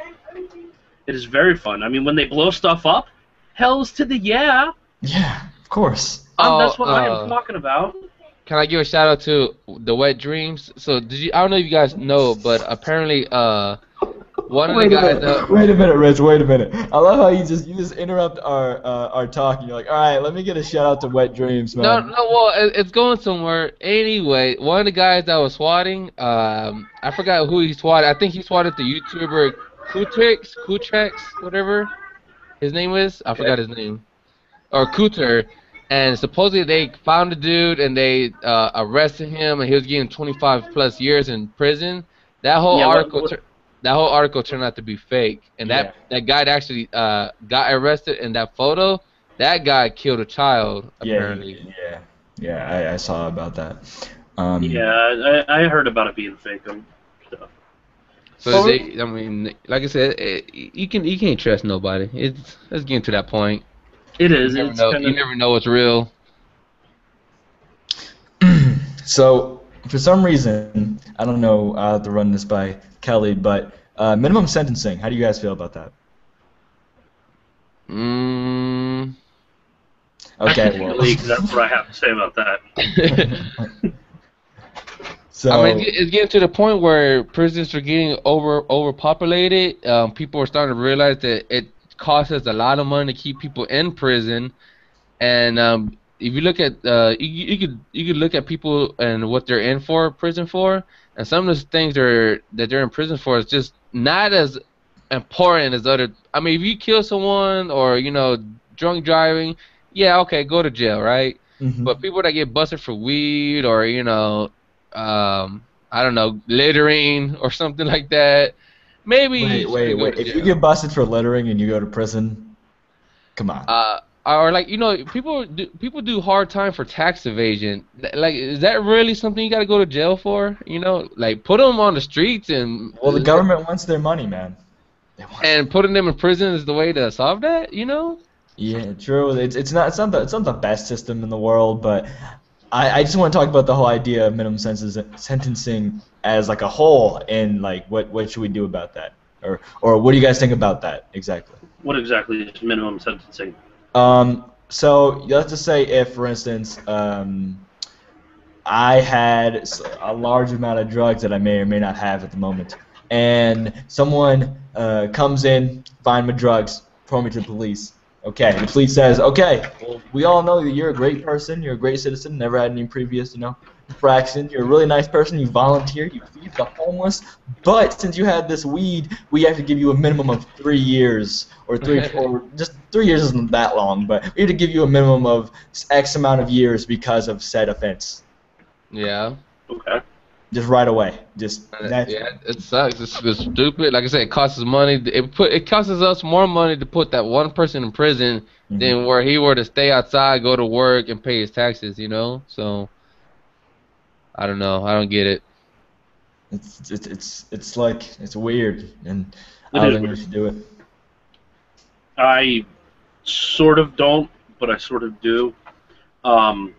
It is very fun. I mean, when they blow stuff up, hell's to the yeah. Yeah, of course. That's what I am talking about. Can I give a shout out to the Wet Dreams? So I don't know if you guys know, but apparently one of the guys. Wait a minute, Rich. Wait a minute. I love how you just interrupt our talk and you're like, all right, let me get a shout out to Wet Dreams, man. No. Well, it's going somewhere. Anyway, one of the guys that was swatting, I forgot who he swatted. I think he swatted the YouTuber Kutrex, whatever his name is. I forgot his name. Or Cooter. And supposedly they found the dude and they arrested him and he was getting 25 plus years in prison. That whole article turned out to be fake. And that guy that actually got arrested in that photo, that guy killed a child apparently. Yeah, I saw about that. I heard about it being fake. Stuff. So I mean, like I said, you can't trust nobody. It's getting to that point. It is. You never know what's real. So, for some reason, I don't know, I'll have to run this by Kelly, but minimum sentencing, how do you guys feel about that? Okay, well. That's what I have to say about that. So, I mean, it's getting to the point where prisons are getting overpopulated. People are starting to realize that it costs us a lot of money to keep people in prison, and if you look at you could look at people and what they're in for prison for, and some of the things that they're in prison for is just not as important as other. I mean, if you kill someone or drunk driving, yeah, okay, go to jail, right? Mm-hmm. But people that get busted for weed or I don't know, littering or something like that. Maybe. Wait. If you get busted for littering and you go to prison, come on. Or like people do hard time for tax evasion. Like, is that really something you got to go to jail for? Like put them on the streets and. Well, the government wants their money, man. And putting them in prison is the way to solve that. Yeah, true. It's not the best system in the world, but I just want to talk about the whole idea of minimum sentencing as like a whole, and like what should we do about that, or what do you guys think about that exactly? What exactly is minimum sentencing? So let's just say if, for instance, I had a large amount of drugs that I may or may not have at the moment, and someone comes in, find my drugs, report me to the police. Okay, the police says, okay, well, we all know that you're a great person, you're a great citizen, never had any previous, infractions, you're a really nice person, you volunteer, you feed the homeless, but since you had this weed, we have to give you a minimum of 3 years, or just 3 years isn't that long, but we have to give you a minimum of X amount of years because of said offense. Yeah. Okay. Just right away. Just that. Yeah, it sucks. It's stupid. Like I said, it costs us money. It costs us more money to put that one person in prison than where he were to stay outside, go to work, and pay his taxes. So I don't know. I don't get it. It's like it's weird, and It I don't is think we weird. should do it. I sort of don't, but I sort of do. Um,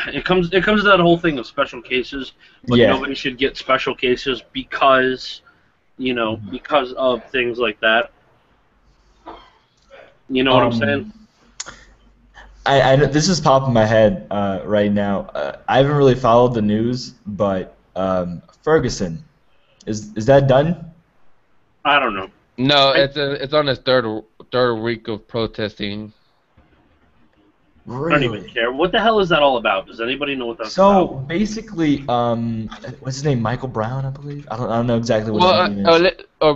it comes to that whole thing of special cases, but Yeah. nobody should get special cases because because of things like that. You know what I'm saying? I know this is popping in my head right now. I haven't really followed the news, but Ferguson, is that done? I don't know. No, it's on its third week of protesting. I don't even care. What the hell is that all about? Does anybody know what that's So about? basically, what's his name? Michael Brown, I believe. I don't know exactly what Well, his name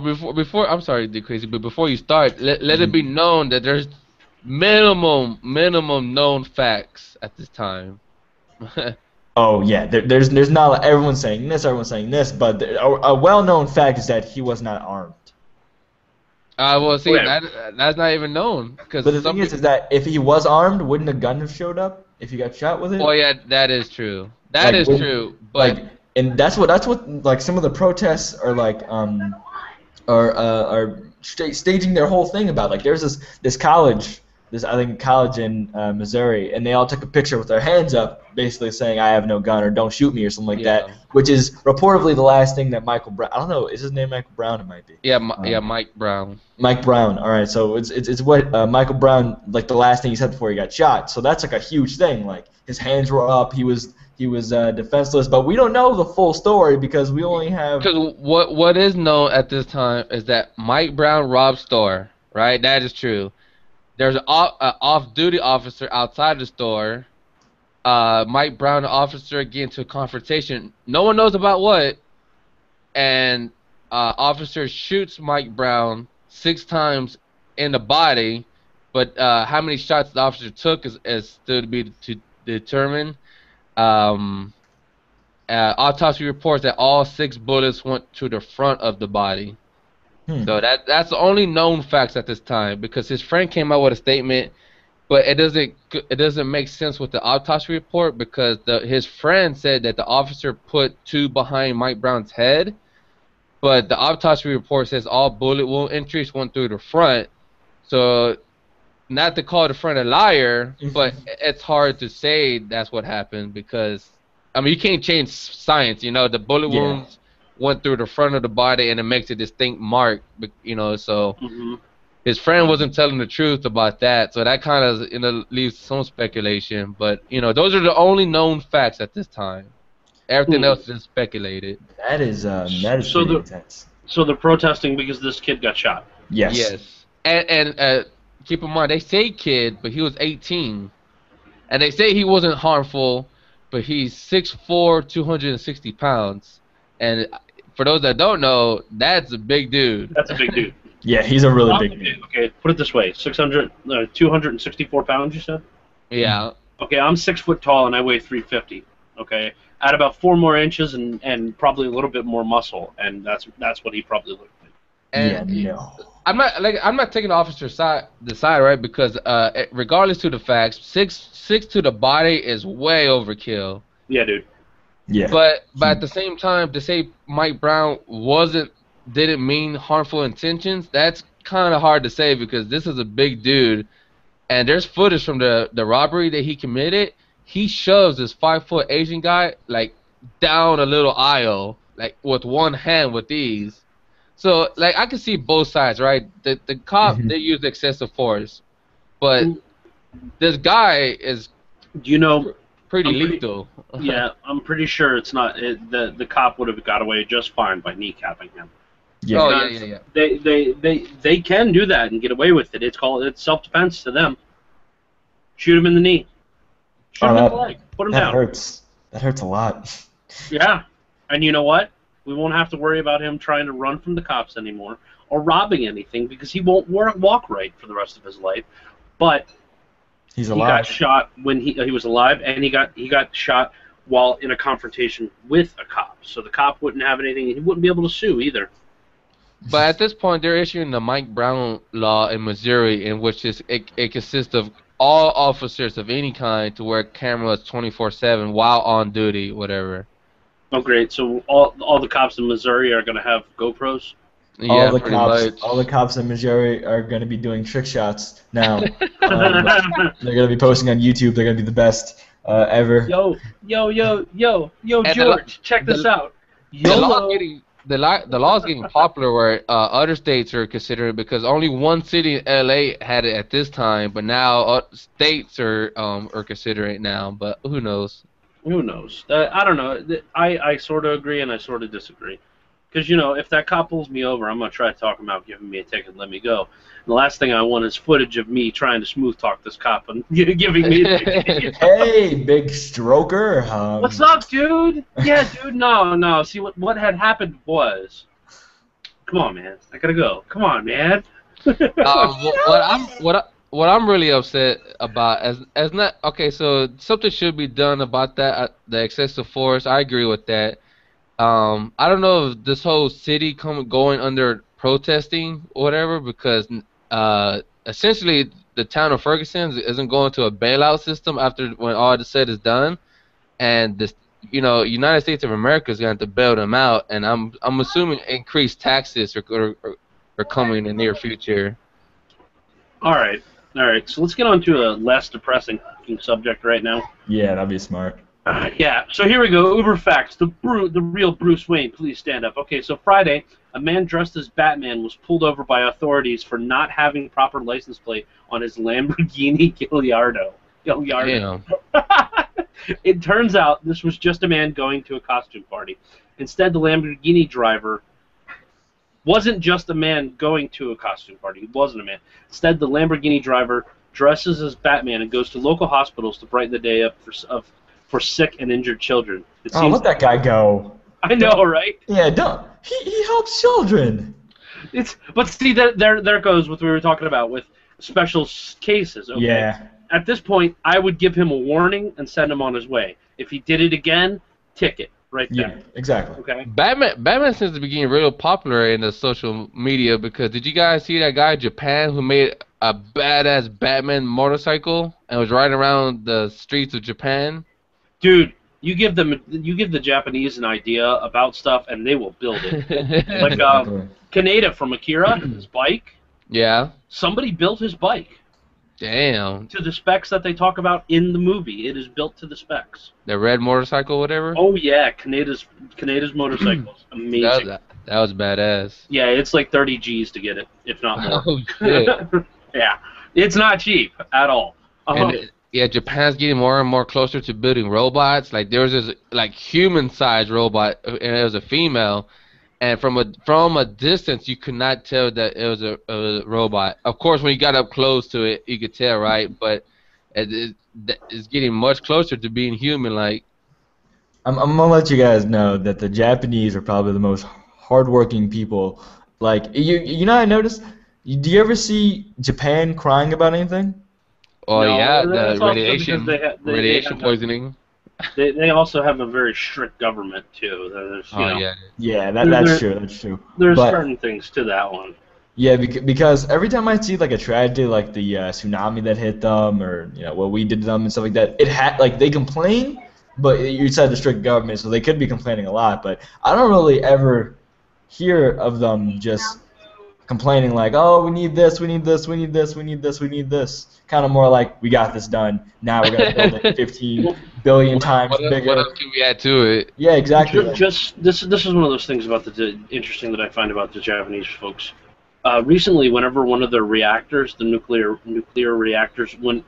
is. before I'm sorry, D Crazy, but before you start, let it be known that there's minimum known facts at this time. Oh yeah, there's not everyone's saying this, but a well-known fact is that he was not armed. Well, see, Okay. that's not even known because But the thing is that if he was armed, wouldn't a gun have showed up if he got shot with it? Oh yeah, that is true. That Like, is wouldn't- true. But and that's what like some of the protests are like are staging their whole thing about. Like there's this college, I think college in Missouri, and they all took a picture with their hands up, basically saying I have no gun or don't shoot me or something like Yeah. that, which is reportedly the last thing that Michael Brown. I don't know, is his name Michael Brown? It might be. yeah, Mike Brown. Mike Brown. All right, so it's what Michael Brown, like the last thing he said before he got shot. So that's like a huge thing. Like his hands were up, he was defenseless, but we don't know the full story because we only have. Because what is known at this time is that Mike Brown robbed store. Right, that is true. There's an off-duty officer outside the store. Mike Brown, the officer, get into a confrontation. No one knows about what, and officer shoots Mike Brown 6 times in the body, but how many shots the officer took is still to be determined. Autopsy reports that all 6 bullets went to the front of the body. So that's the only known facts at this time, because his friend came out with a statement, but it doesn't make sense with the autopsy report, because his friend said that the officer put 2 behind Mike Brown's head, but the autopsy report says all bullet wound entries went through the front. So not to call the friend a liar, but it's hard to say that's what happened, because I mean you can't change science, the bullet wounds went through the front of the body and it makes a distinct mark, so his friend wasn't telling the truth about that, so that kind of leaves some speculation, but those are the only known facts at this time. Everything else is speculated. That is So pretty intense. So they're protesting because this kid got shot. Yes. Yes. And keep in mind, they say kid, but he was 18. And they say he wasn't harmful, but he's 6'4", 260 pounds. And for those that don't know, that's a big dude. That's a big dude. Yeah, he's a really big dude. Okay, put it this way: 264 pounds. You said. Yeah. Okay, I'm 6 foot tall and I weigh 350. Okay, add about 4 more inches and probably a little bit more muscle, and that's what he probably looked like. And Yeah, no. I'm not taking the officer's side, right? Because regardless to the facts, six to the body is way overkill. Yeah, dude. Yeah. But at the same time, to say Mike Brown wasn't didn't mean harmful intentions, that's kind of hard to say because this is a big dude, and there's footage from the robbery that he committed. He shoves this 5 foot Asian guy like down a little aisle, like with one hand with ease. So like I can see both sides, right? The cop they used excessive force, but this guy is You know, pretty I'm pretty- lethal. yeah, I'm pretty sure it's not. The cop would have got away just fine by kneecapping him. Yeah. Oh yeah. They can do that and get away with it. It's self-defense to them. Shoot him in the knee. Shoot him in the leg. Put him That down. hurts. That hurts a lot. Yeah. And you know what? We won't have to worry about him trying to run from the cops anymore or robbing anything because he won't walk right for the rest of his life. But He's he alive. got shot when he was alive, and he got shot while in a confrontation with a cop. So the cop wouldn't have anything. He wouldn't be able to sue either. But at this point, they're issuing the Mike Brown law in Missouri, in which it consists of all officers of any kind to wear cameras 24/7 while on duty, whatever. Oh, great! So all the cops in Missouri are going to have GoPros. Yeah, pretty much. All the cops in Missouri are going to be doing trick shots now. They're going to be posting on YouTube. They're going to be the best ever. Yo, And George, check this out. The law is getting popular where other states are considering it because only one city in LA had it at this time, but now states are considering it now. But who knows? Who knows? I don't know. I sort of agree and I sort of disagree. Because, if that cop pulls me over, I'm going to try to talk him out, giving me a ticket, and let me go. And the last thing I want is footage of me trying to smooth talk this cop and giving me a ticket. Hey, big stroker. What's up, dude? Yeah, dude, no. See, what had happened was... Come on, man. I got to go. Come on, man. What I'm really upset about as not okay. So something should be done about that. The excessive force. I agree with that. I don't know if this whole city going under protesting or whatever because essentially the town of Ferguson isn't going to a bailout system after when all the said is done, and this United States of America is going to have to bail them out, and I'm assuming increased taxes are coming in the near future. All right. So let's get on to a less depressing subject right now. Yeah, that'd be smart. Yeah, so here we go. Uber facts. The real Bruce Wayne. Please stand up. Okay, so Friday, a man dressed as Batman was pulled over by authorities for not having proper license plate on his Lamborghini Gallardo. Damn. It turns out this was just a man going to a costume party. Instead, the Lamborghini driver wasn't just a man going to a costume party. He wasn't a man. Instead, the Lamborghini driver dresses as Batman and goes to local hospitals to brighten the day up for sick and injured children. Let that guy go. I know, right? Yeah, don't. He helps children. But see, there goes what we were talking about with special cases. Okay? Yeah. At this point, I would give him a warning and send him on his way. If he did it again, ticket right there. Yeah, exactly. Okay. Batman since the beginning real popular in the social media because did you guys see that guy in Japan who made a badass Batman motorcycle and was riding around the streets of Japan? Dude, you give the Japanese an idea about stuff and they will build it. Like Kaneda from Akira, his bike. Yeah. Somebody built his bike. Damn. To the specs that they talk about in the movie. It is built to the specs. The red motorcycle, whatever? Oh, yeah. Kaneda's motorcycle is amazing. That was badass. Yeah, it's like 30 G's to get it, if not more. Oh, shit. Yeah. It's not cheap at all. Yeah, Japan's getting more and more closer to building robots. Like, there was this, like, human-sized robot, and it was a female. And from a distance, you could not tell that it was a robot. Of course, when you got up close to it, you could tell, right? But it's getting much closer to being human-like. I'm gonna let you guys know that the Japanese are probably the most hardworking people. Like I noticed. Do you ever see Japan crying about anything? Oh No, yeah, that's the also radiation, because they radiation have poisoning. They also have a very strict government, too. There's, Yeah. Yeah, that's true. That's true. There's But- certain things to that one. Yeah, because every time I see like a tragedy, like the tsunami that hit them, or what we did to them and stuff like that, they complain, but you said the strict government, so they could be complaining a lot. But I don't really ever hear of them just complaining like, oh, we need this, we need this, we need this, we need this, we need this. Kind of more like, we got this done. Now we're gonna build it 15 billion times What bigger. else can we add to it? Yeah, exactly. Just this is one of those things about interesting that I find about the Japanese folks. Recently, whenever one of their reactors, the nuclear reactors, went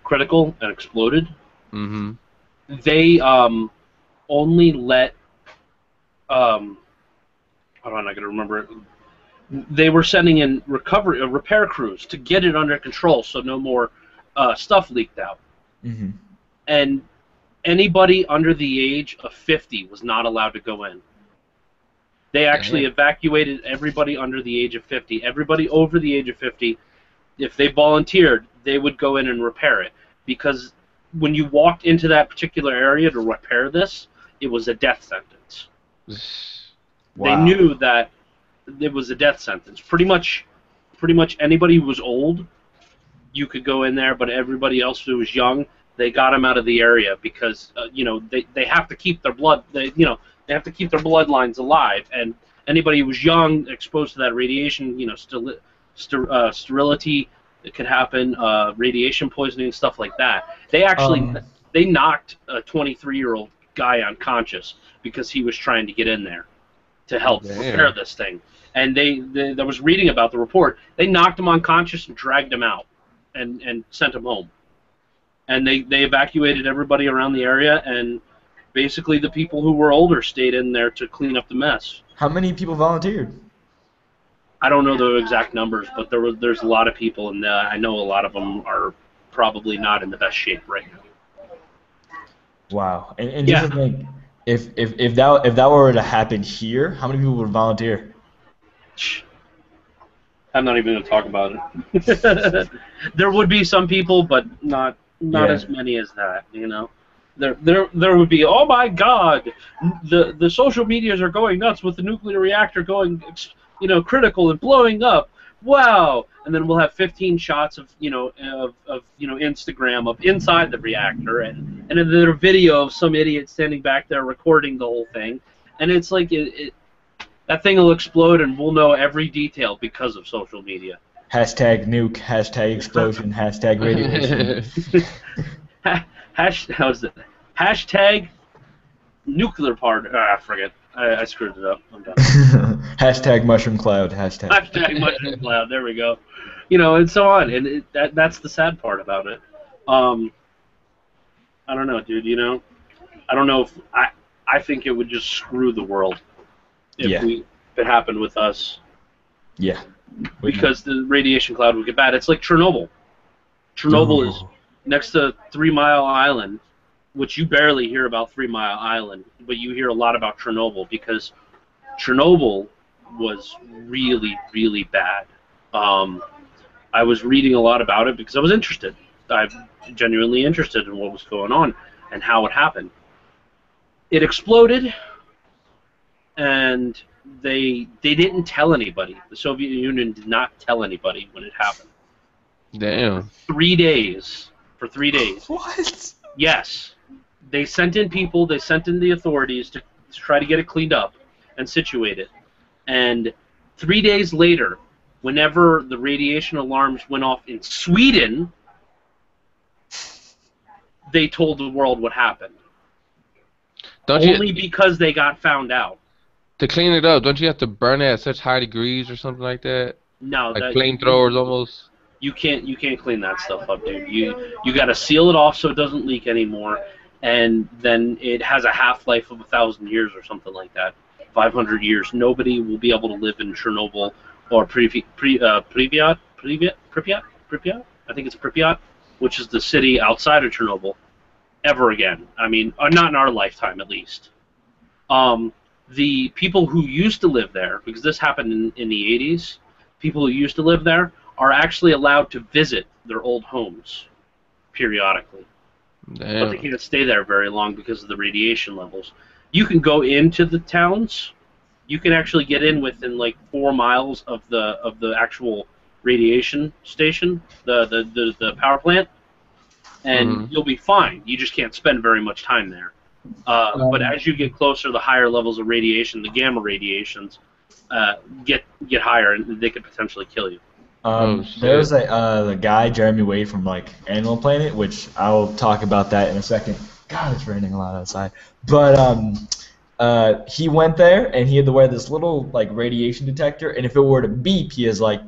critical and exploded, Mm-hmm. they only let how am I not going to remember it? They were sending in repair crews to get it under control, so no more stuff leaked out. Mm-hmm. And anybody under the age of 50 was not allowed to go in. They actually evacuated everybody under the age of 50. Everybody over the age of 50, if they volunteered, they would go in and repair it. Because when you walked into that particular area to repair this, it was a death sentence. Wow. They knew that it was a death sentence. Pretty much anybody who was old, you could go in there, but everybody else who was young, they got them out of the area because they have to keep their blood. They have to keep their bloodlines alive, and anybody who was young, exposed to that radiation, sterility, it could happen, radiation poisoning, stuff like that. They actually they knocked a 23-year-old guy unconscious because he was trying to get in there to help repair this thing. And I was reading about the report. They knocked him unconscious and dragged him out and sent him home. And they evacuated everybody around the area, and basically the people who were older stayed in there to clean up the mess. How many people volunteered? I don't know the exact numbers, but there's a lot of people, and I know a lot of them are probably not in the best shape right now. Wow. And just to think, if that were to happen here, how many people would volunteer? I'm not even going to talk about it. There would be some people, but not as many as that. There would be, oh my God, the social medias are going nuts with the nuclear reactor going critical and blowing up. Wow! And then we'll have 15 shots of Instagram of inside the reactor, and another video of some idiot standing back there recording the whole thing, and it's like that thing will explode, and we'll know every detail because of social media. Hashtag nuke, hashtag explosion, hashtag radiation. How's it? Hashtag nuclear part. I forget. I screwed it up. I'm done. Hashtag mushroom cloud. Hashtag mushroom cloud. There we go. And so on. And that's the sad part about it. I don't know, dude. I don't know if I think it would just screw the world if it happened with us. Yeah. Because the radiation cloud would get bad. It's like Chernobyl. Chernobyl is next to 3 Mile Island, which you barely hear about 3 Mile Island, but you hear a lot about Chernobyl because Chernobyl was really, really bad. I was reading a lot about it because I was interested. I'm genuinely interested in what was going on and how it happened. It exploded, and they didn't tell anybody. The Soviet Union did not tell anybody when it happened. Damn. 3 days. For 3 days. What? Yes. They sent in people, they sent in the authorities to try to get it cleaned up and situated. And 3 days later, whenever the radiation alarms went off in Sweden, they told the world what happened. Only because they got found out. To clean it up, don't you have to burn it at such high degrees or something like that? No. Like flamethrowers almost? You can't clean that stuff up, dude. You got to seal it off so it doesn't leak anymore, and then it has a half-life of 1,000 years or something like that, 500 years. Nobody will be able to live in Chernobyl or Pripyat. I think it's Pripyat, which is the city outside of Chernobyl, ever again. I mean, not in our lifetime, at least. The people who used to live there, because this happened in the 80s, people who used to live there are actually allowed to visit their old homes periodically. Damn. But they can't stay there very long because of the radiation levels. You can go into the towns. You can actually get in within like 4 miles of the actual radiation station, the power plant, and you'll be fine. You just can't spend very much time there. But as you get closer, the higher levels of radiation, the gamma radiations, get higher, and they could potentially kill you. Oh There's shit. a guy, Jeremy Wade from like Animal Planet, which I'll talk about that in a second. God, it's raining a lot outside. But he went there and he had to wear this little like radiation detector, and if it were to beep, he has like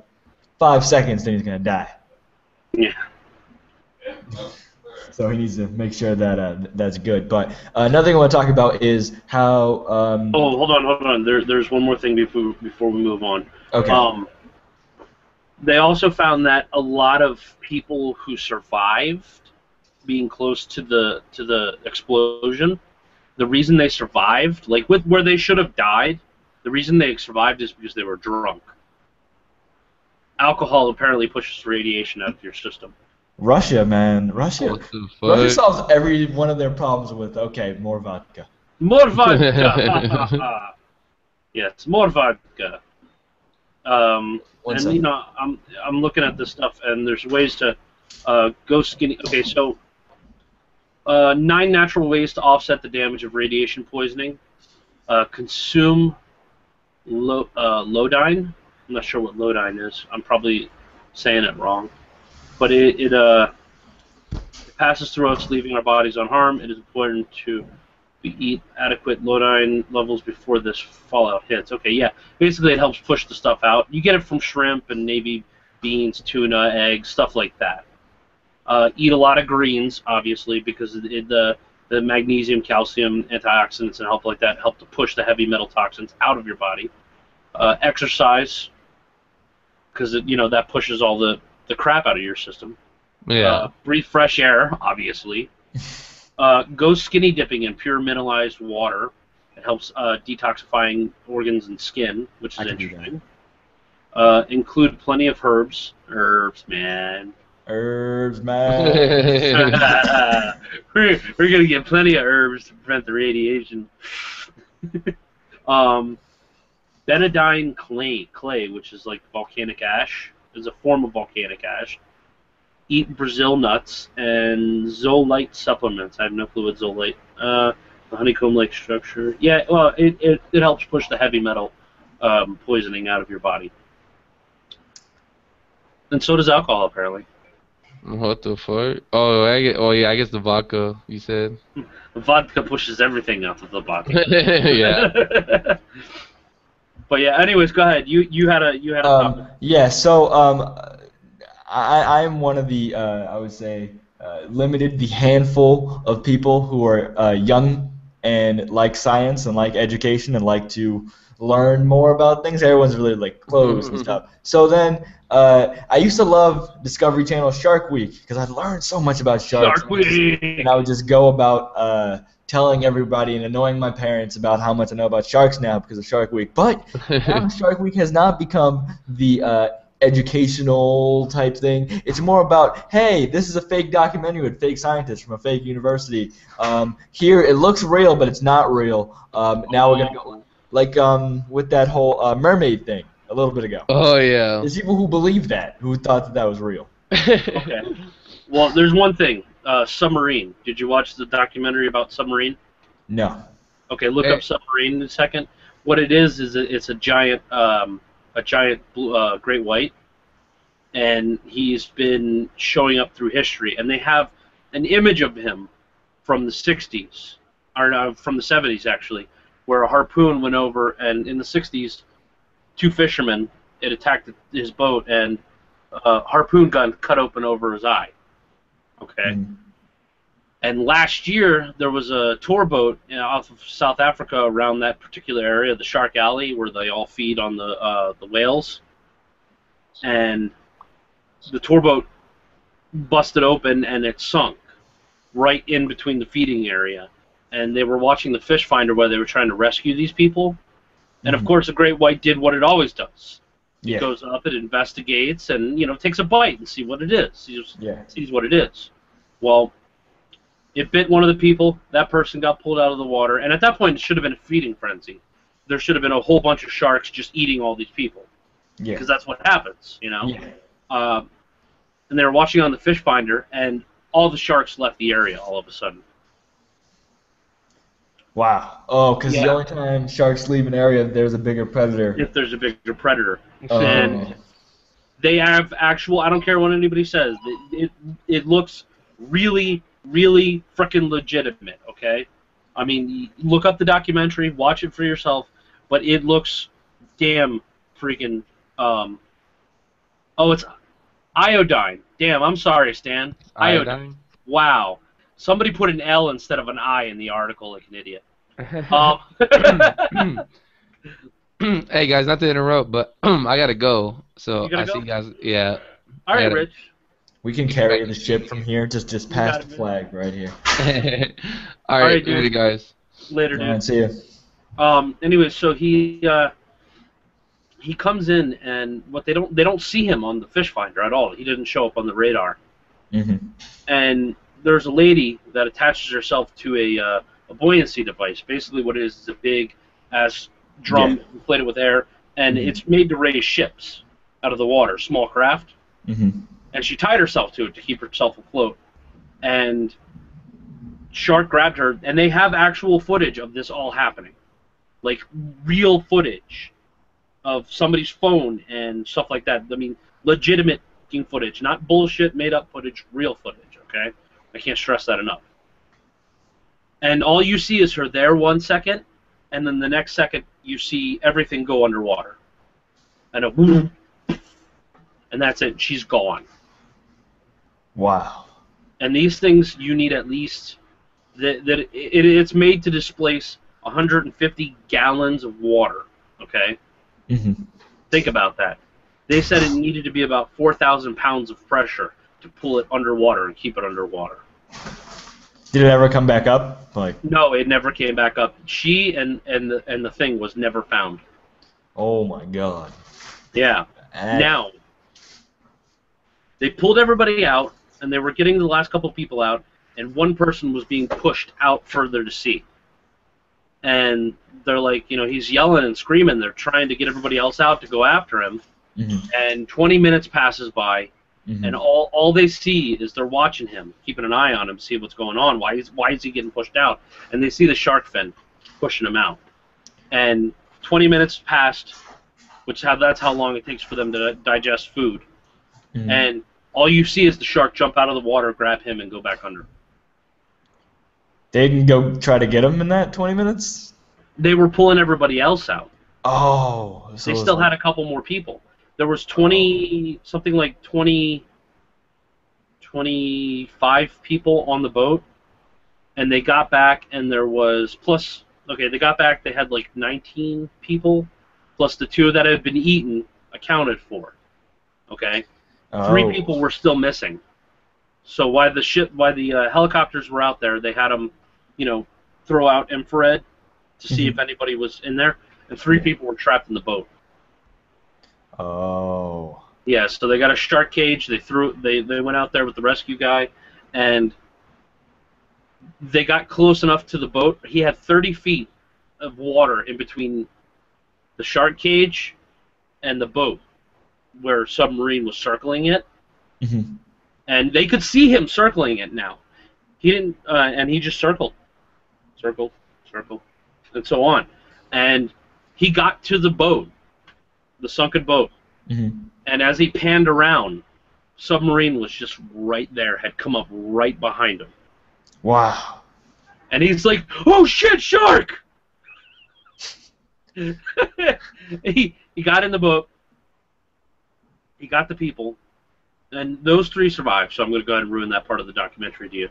5 seconds, then he's gonna die. Yeah. So he needs to make sure that that's good. But another thing I want to talk about is how. Oh, hold on. There's one more thing before we move on. Okay. They also found that a lot of people who survived being close to the explosion, the reason they survived, like with where they should have died, the reason they survived is because they were drunk. Alcohol apparently pushes radiation out of your system. Russia, man, Russia. What the Russia fuck? solves every one of their problems with okay, more vodka. More vodka. Yes, more vodka. One And second. you know, I'm looking at this stuff, and there's ways to go skinny. Okay, so 9 natural ways to offset the damage of radiation poisoning. Consume lodine. I'm not sure what lodine is. I'm probably saying it wrong, but it passes through us, leaving our bodies unharmed. It is important to eat adequate lodine levels before this fallout hits. Okay, yeah. Basically, it helps push the stuff out. You get it from shrimp and maybe beans, tuna, eggs, stuff like that. Eat a lot of greens, obviously, because the magnesium, calcium, antioxidants, and help like that help to push the heavy metal toxins out of your body. Exercise, because that pushes all the crap out of your system. Yeah. Breathe fresh air, obviously. Go skinny dipping in pure mineralized water. It helps detoxifying organs and skin, which is interesting. Include plenty of herbs. Herbs, man. Herbs, man. we're gonna get plenty of herbs to prevent the radiation. Benadine clay, which is like volcanic ash, is a form of volcanic ash. Eat Brazil nuts and zoolite supplements. I have no clue what zoolite. The honeycomb-like structure. Yeah, well, it helps push the heavy metal poisoning out of your body. And so does alcohol, apparently. What the fuck? Yeah, I guess the vodka, you said. Vodka pushes everything out of the body. Yeah. But yeah, anyways, go ahead. You had a topic. Yeah. So I'm one of the I would say limited, the handful of people who are young and like science and like education and like to learn more about things. Everyone's really like closed and stuff. So then I used to love Discovery Channel Shark Week because I learned so much about sharks. Shark Week. And I would just go about telling everybody and annoying my parents about how much I know about sharks now because of Shark Week. But now Shark Week has not become the educational type thing. It's more about, hey, this is a fake documentary with fake scientists from a fake university. Here it looks real, but it's not real. Now we're gonna go like with that whole mermaid thing a little bit ago. Oh yeah. There's people who believe that, who thought that that was real. Okay. Well, there's one thing. Submarine. Did you watch the documentary about submarine? No. Okay, look up submarine in a second. What it is it's a giant blue, great white, and he's been showing up through history. And they have an image of him from the 60s, or from the 70s actually, where a harpoon went over, and in the 60s, 2 fishermen, it attacked his boat, and a harpoon gun cut open over his eye. Okay. And last year, there was a tour boat off of South Africa around that particular area, the Shark Alley, where they all feed on the whales. And the tour boat busted open and it sunk right in between the feeding area. And they were watching the fish finder while they were trying to rescue these people. And of course, the great white did what it always does. It goes up, it investigates, and takes a bite and see what it is. Sees what it is. Well, it bit one of the people. That person got pulled out of the water, and at that point, it should have been a feeding frenzy. There should have been a whole bunch of sharks just eating all these people, because that's what happens, And they were watching on the fish finder, and all the sharks left the area all of a sudden. Wow. Oh, because the Yeah, only time sharks leave an area, there's a bigger predator. if there's a bigger predator. Oh. And they have actual. I don't care what anybody says. It looks really, really freaking legitimate. Okay, I mean, look up the documentary, watch it for yourself. But it looks damn freaking. Oh, it's iodine. Damn, I'm sorry, Stan. Iodine. Iodine. Wow. Somebody put an L instead of an I in the article, like an idiot. Um, Hey guys, not to interrupt, but I gotta go. So You gotta I see go? you guys. Yeah. all I right, gotta. Rich. We can Get carry back the to ship from here, just You past got the it, flag right here. All All right, right, dude. later, guys. Later, All right, dude. see ya. Anyway, so he comes in, and what they don't see him on the fish finder at all. He didn't show up on the radar. Hmm. And there's a lady that attaches herself to a buoyancy device. Basically, what it is a big ass drum inflated with air, and it's made to raise ships out of the water, small craft. Hmm. And she tied herself to it to keep herself afloat. And shark grabbed her, and they have actual footage of this all happening, like real footage of somebody's phone and stuff like that. I mean, legitimate footage, not bullshit, made up footage, real footage. Okay, I can't stress that enough. And all you see is her there 1 second, and then the next second you see everything go underwater, and a boom, and that's it. She's gone. Wow. And these things, you need at least it's made to displace 150 gallons of water. Okay, Hmm. think about that. They said it needed to be about 4,000 pounds of pressure to pull it underwater and keep it underwater. Did it ever come back up? Like, No, it never came back up. She and the thing was never found. oh my God. Yeah. That- Now, they pulled everybody out, and they were getting the last couple people out, and one person was being pushed out further to sea. And they're like, he's yelling and screaming. They're trying to get everybody else out to go after him. Mhm. And 20 minutes passes by, Mhm. and all they see is they're watching him, keeping an eye on him, see what's going on. Why is he getting pushed out? And they see the shark fin pushing him out. And 20 minutes passed, that's how long it takes for them to digest food. Mhm. And all you see is the shark jump out of the water, grab him, and go back under. They didn't go try to get him in that 20 minutes? They were pulling everybody else out. Oh. So They it was still like- had a couple more people. There was 25 people on the boat, and they got back, and there was they got back, they had like 19 people, plus the 2 that had been eaten, accounted for. Okay? 3 Oh. people were still missing. So while the helicopters were out there, they had them, throw out infrared to see if anybody was in there, and 3 people were trapped in the boat. Oh. Yeah, so they got a shark cage. They went out there with the rescue guy, and they got close enough to the boat. He had 30 feet of water in between the shark cage and the boat, where a submarine was circling it, Mhm. and they could see him circling it now. He didn't, and he just circled, and so on. And he got to the boat, the sunken boat. Mhm. And as he panned around, submarine was just right there, had come up right behind him. Wow. And he's like, "Oh shit, shark!" he got in the boat. He got the people, and those 3 survived. So I'm going to go ahead and ruin that part of the documentary to you.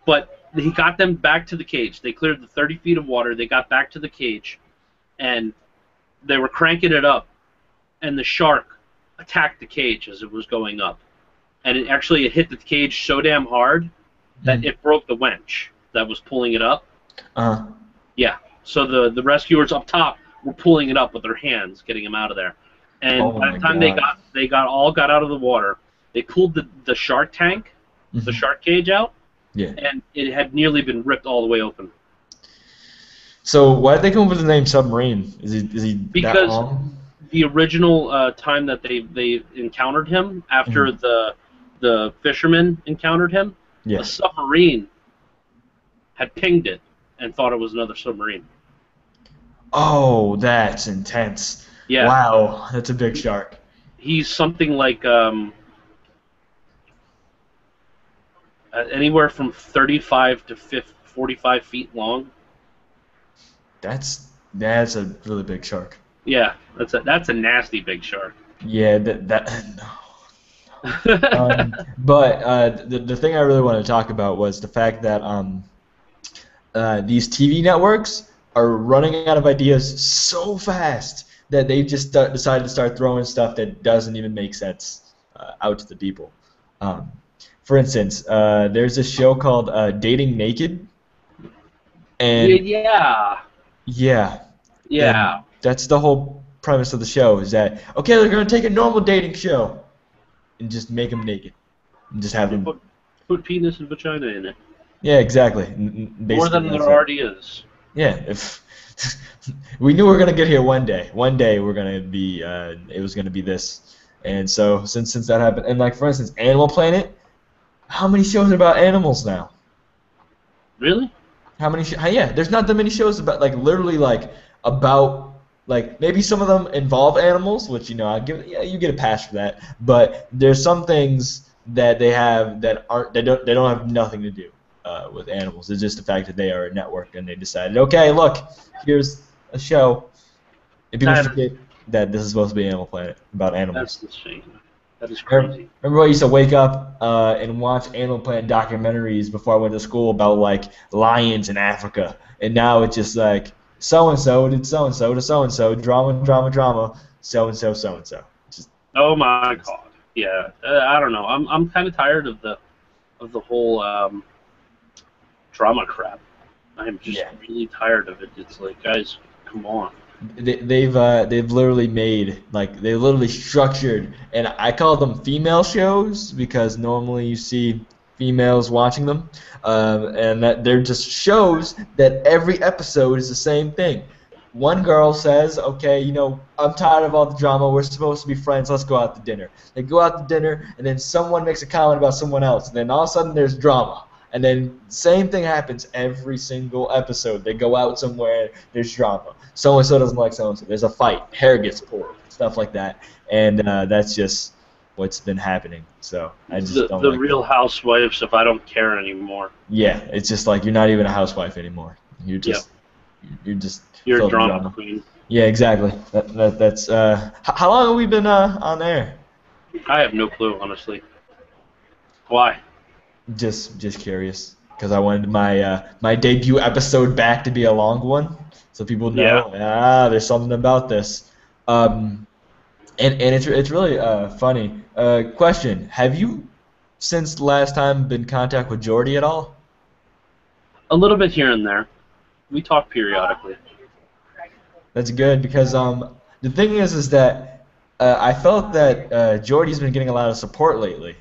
But he got them back to the cage. They cleared the 30 feet of water. They got back to the cage, and they were cranking it up, and the shark attacked the cage as it was going up. And it hit the cage so damn hard that it broke the winch that was pulling it up. Uh-huh. Yeah. So the rescuers up top were pulling it up with their hands, getting him out of there. And Oh by my the time God. they got out of the water, they pulled the shark tank, the shark cage out, Yeah. and it had nearly been ripped all the way open. So why did they come up with the name Submarine? Is he that Because long? the original time that they encountered him, after the fishermen encountered him, Yeah. a submarine had pinged it and thought it was another submarine. Oh, that's intense. Yeah. Wow, that's a big shark. He's something like anywhere from 35 to 45 feet long. That's a really big shark. Yeah, that's a nasty big shark. Yeah, but the thing I really want to talk about was the fact that these TV networks are running out of ideas so fast that they've just decided to start throwing stuff that doesn't even make sense out to the people. For instance, there's a show called Dating Naked, and Yeah. and that's the whole premise of the show. Is that okay? They're gonna take a normal dating show and just make them naked, and just have them. Put penis and vagina in it. Yeah, exactly. More than there already is. Yeah, if we knew we were gonna get here one day. One day we're gonna be. It was gonna be this, and so since that happened, and like for instance, Animal Planet. How many shows are about animals now? Really? How many? Yeah, there's not that many shows about literally about maybe some of them involve animals, which you get a pass for that. But there's some things that they have that they don't have nothing to do with animals. It's just the fact that they are a network and they decided, okay, look, here's a show, and people forget that this is supposed to be Animal Planet about animals. That's insane. That is crazy. Remember I used to wake up and watch Animal Planet documentaries before I went to school about lions in Africa, and now it's just so and so did so and so to so and so, drama, so and so. Oh my god. Yeah. I don't know. I'm kind of tired of the whole drama crap. I'm just really tired of it. It's like, guys, come on. They've literally made they literally structured, and I call them female shows because normally you see females watching them, and that they're just shows that every episode is the same thing. One girl says, okay, I'm tired of all the drama, we're supposed to be friends, let's go out to dinner. They go out to dinner, and then someone makes a comment about someone else, and then all of a sudden there's drama. And then same thing happens every single episode. They go out somewhere, there's drama. So-and-so doesn't like so-and-so. There's a fight. Hair gets pulled. Stuff like that. And that's just what's been happening. So I just don't the Real Housewives of I don't care anymore. Yeah, it's just you're not even a housewife anymore. You're just you're a drama queen. Yeah, exactly. That's how long have we been on air? I have no clue, honestly. Why? Just curious, because I wanted my debut episode back to be a long one, so people know there's something about this. And it's really funny. Question: have you since last time been in contact with Jordy at all? A little bit here and there. We talk periodically. That's good because the thing is that I felt that Jordy's been getting a lot of support lately.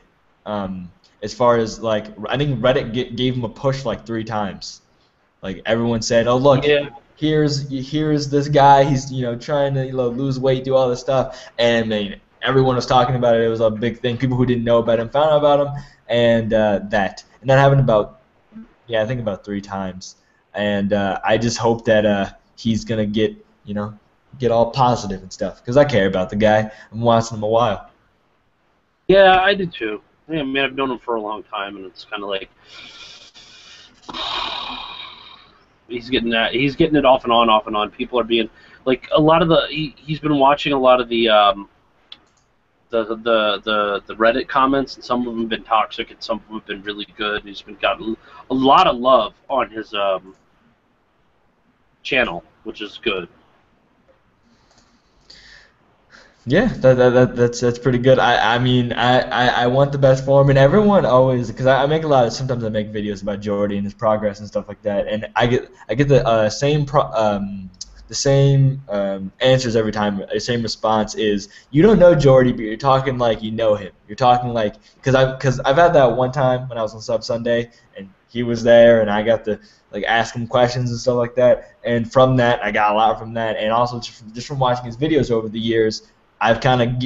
As far as I think Reddit gave him a push 3 times. Everyone said, "Oh look, here's this guy. He's trying to lose weight, do all this stuff." And I mean, everyone was talking about it. It was a big thing. People who didn't know about him found out about him, and that happened about 3 times. And I just hope that he's gonna get all positive and stuff because I care about the guy. I'm watching him a while. Yeah, I do too. I mean, I've known him for a long time, and it's kind of he's getting it off and on. People are being a lot of he's been watching a lot of the Reddit comments, and some of them have been toxic, and some of them have been really good. He's been gotten a lot of love on his channel, which is good. Yeah, that's pretty good. I mean, I want the best for him, and everyone always, because I make sometimes I make videos about Jordy and his progress and stuff like that, and I get the same answers every time. The same response is, you don't know Jordy, but you're talking like you know him. You're talking because I've had that one time when I was on Sub Sunday, and he was there, and I got to ask him questions and stuff like that, and from that I got a lot from that, and also just from watching his videos over the years. I've kind of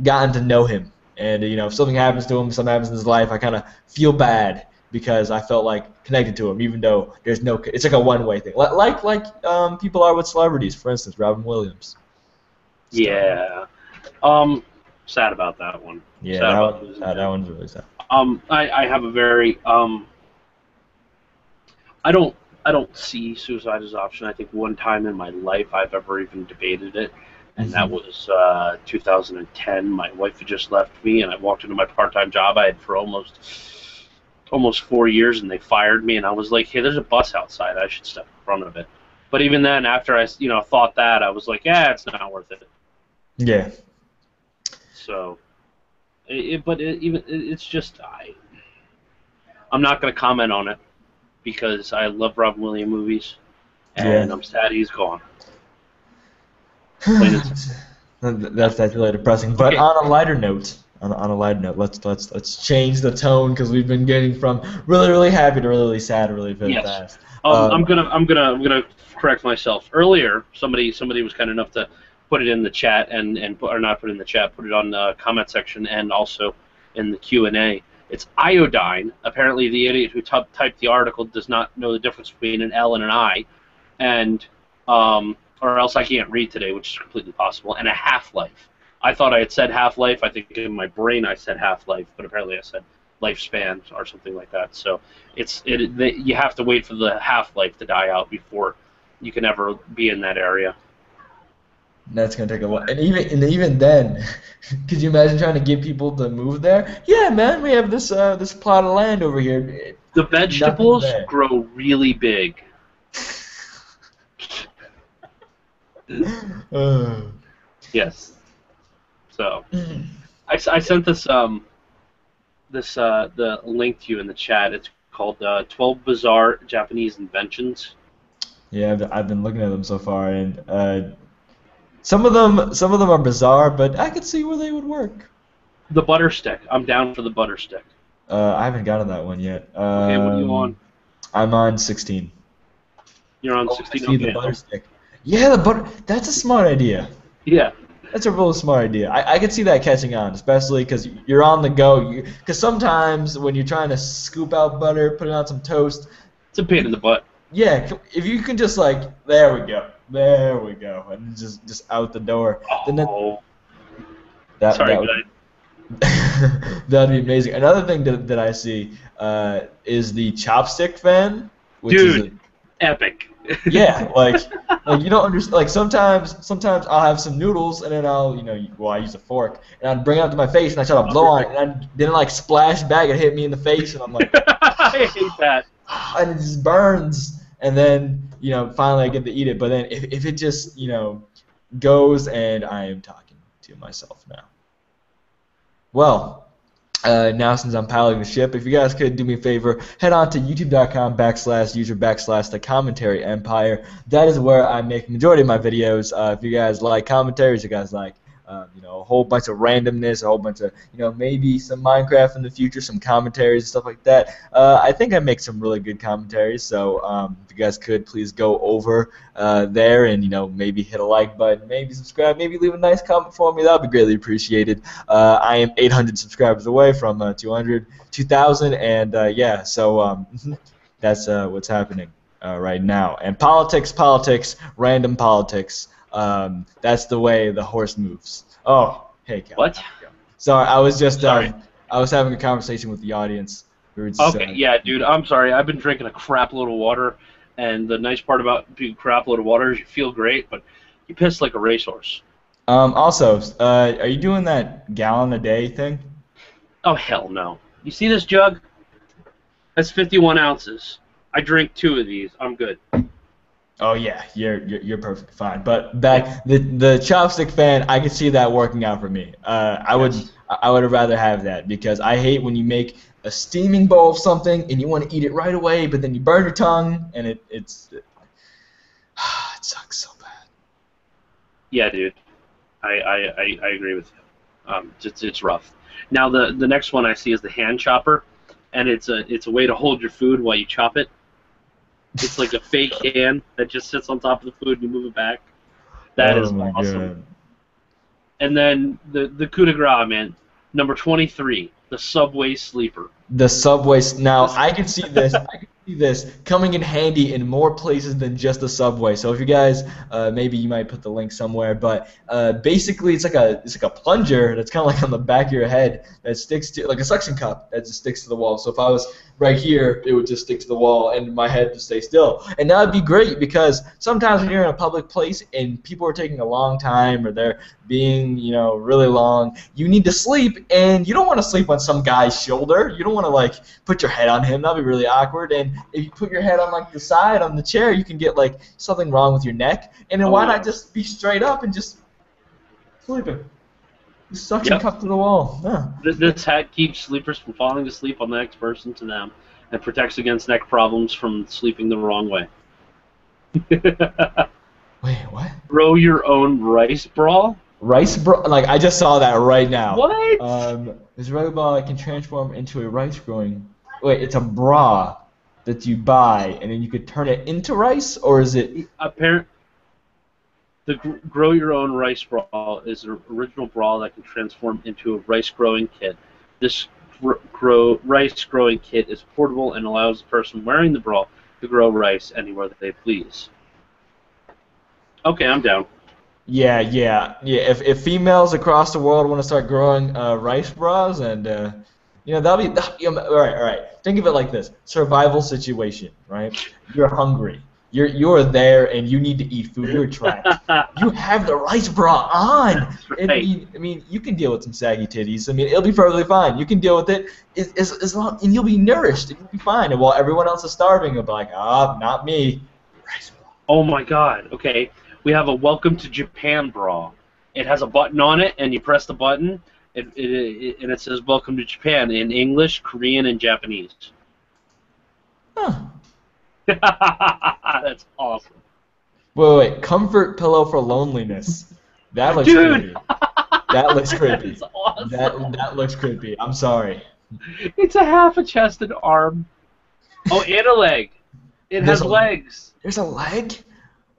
gotten to know him, and if something happens to him, something happens in his life, I kind of feel bad, because I felt like connected to him, even though there's no. It's like a one-way thing, like people are with celebrities. For instance, Robin Williams. So, Yeah. Sad about that one. yeah, Sad about losing that him. one's really sad. I have a very I don't see suicide as an option. I think one time in my life I've ever even debated it, and that was 2010. My wife had just left me, and I walked into my part-time job I had for almost 4 years, and they fired me. And I was like, "Hey, there's a bus outside. I should step in front of it." But even then, after I thought that, I was like, "Yeah, it's not worth it." Yeah. So, it's just I'm not going to comment on it because I love Robin Williams movies, and I'm sad he's gone. That's really depressing. But Okay. on a lighter note, let's change the tone because we've been getting from really happy to really sad really fast. I'm gonna correct myself. Earlier, somebody was kind enough to put it in the chat or not put it in the chat, put it on the comment section and also in the Q&A. It's iodine. Apparently, the idiot who typed the article does not know the difference between an L and an I, and or else I can't read today, which is completely possible. And a half-life. I thought I had said half-life. I think in my brain I said half-life, but apparently I said lifespan or something like that. So you have to wait for the half-life to die out before you can ever be in that area. That's gonna take a while, and even then, could you imagine trying to get people to move there? Yeah, man, we have this plot of land over here. The vegetables grow really big. Yes. So, I sent the link to you in the chat. It's called 12 Bizarre Japanese Inventions. Yeah, I've been looking at them so far, and some of them are bizarre, but I could see where they would work. The butter stick. I'm down for the butter stick. I haven't gotten that one yet. Okay, what are you on? I'm on 16. You're on 16. Okay. The butter stick. Yeah, the butter. That's a smart idea. Yeah. That's a real smart idea. I could see that catching on, especially because you're on the go. Because sometimes when you're trying to scoop out butter, put it on some toast. It's a pain in the butt. Yeah, if you can just there we go, and just out the door. Oh. Sorry, that'd be amazing. Another thing that I see is the chopstick fan, which is epic. Yeah, like you don't understand. Like sometimes I'll have some noodles and then I use a fork and I'd bring it up to my face and I try to blow on it and then it splash back and hit me in the face and I'm like, I hate that. And it just burns and then finally I get to eat it. But then if it just goes and I am talking to myself now. Well. Now since I'm piloting the ship, if you guys could do me a favor, head on to youtube.com/user/the commentary empire. That is where I make the majority of my videos. If you guys like commentaries, you guys like a whole bunch of randomness, a whole bunch of maybe some Minecraft in the future, some commentaries and stuff like that. I think I make some really good commentaries. So if you guys could please go over there and maybe hit a like button, maybe subscribe, maybe leave a nice comment for me. That would be greatly appreciated. I am 800 subscribers away from 2,000, and yeah, so that's what's happening right now. And politics, random politics. That's the way the horse moves. Oh, hey, Cal. What? Sorry, I was just I was having a conversation with the audience. We were just, okay, yeah, dude. I'm sorry. I've been drinking a crap load of water, and the nice part about being crap load of water is you feel great, but you piss like a racehorse. Also, are you doing that gallon a day thing? Oh hell no! You see this jug? That's 51 ounces. I drink 2 of these. I'm good. Oh yeah, you're perfect, fine. But back the chopstick fan, I could see that working out for me. I would rather have that because I hate when you make a steaming bowl of something and you want to eat it right away, but then you burn your tongue and it sucks so bad. Yeah, dude, I agree with you. It's rough. Now the next one I see is the hand chopper, and it's a way to hold your food while you chop it. It's like a fake hand that just sits on top of the food and you move it back. That is awesome. God. And then the coup de grace, man. Number 23, the Subway Sleeper. The subways. Now I can see this. I can see this coming in handy in more places than just the subway. So if you guys, maybe you might put the link somewhere. But basically, it's like a plunger that's kind of like on the back of your head that sticks to like a suction cup that just sticks to the wall. So if I was right here, it would just stick to the wall and my head would stay still. And that would be great because sometimes when you're in a public place and people are taking a long time or they're being, really long, you need to sleep, and you don't want to sleep on some guy's shoulder. You don't want to like put your head on him. That'd be really awkward. And if you put your head on like the side on the chair, you can get like something wrong with your neck. And then why not just be straight up and just sleeping? Just suction cup to the wall. Yeah. This hat keeps sleepers from falling asleep on the next person to them, and protects against neck problems from sleeping the wrong way. Wait, what? Grow your own rice bra? Rice bra? Like, I just saw that right now. What? This rice bra can transform into a rice growing. Wait, it's a bra that you buy, and then you could turn it into rice, or is it? The Grow Your Own Rice Bra is an original bra that can transform into a rice growing kit. This rice growing kit is portable and allows the person wearing the bra to grow rice anywhere that they please. Okay, I'm down. Yeah. If females across the world want to start growing rice bras, and that'll be all right. Think of it like this: survival situation, right? You're hungry. You're there and you need to eat food. You're trapped. You have the rice bra on. That's right. I mean, you can deal with some saggy titties. I mean, it'll be perfectly fine. You can deal with it as long, and you'll be nourished. And you'll be fine. And while everyone else is starving, you'll be like, not me. Rice bra. Oh my God. Okay. We have a Welcome to Japan bra. It has a button on it, and you press the button, and it says Welcome to Japan in English, Korean, and Japanese. Huh. That's awesome. Wait. Comfort pillow for loneliness. That looks creepy. That looks creepy. That's awesome. That looks creepy. I'm sorry. It's a half a chest and arm. Oh, and a leg. It has legs. There's a leg?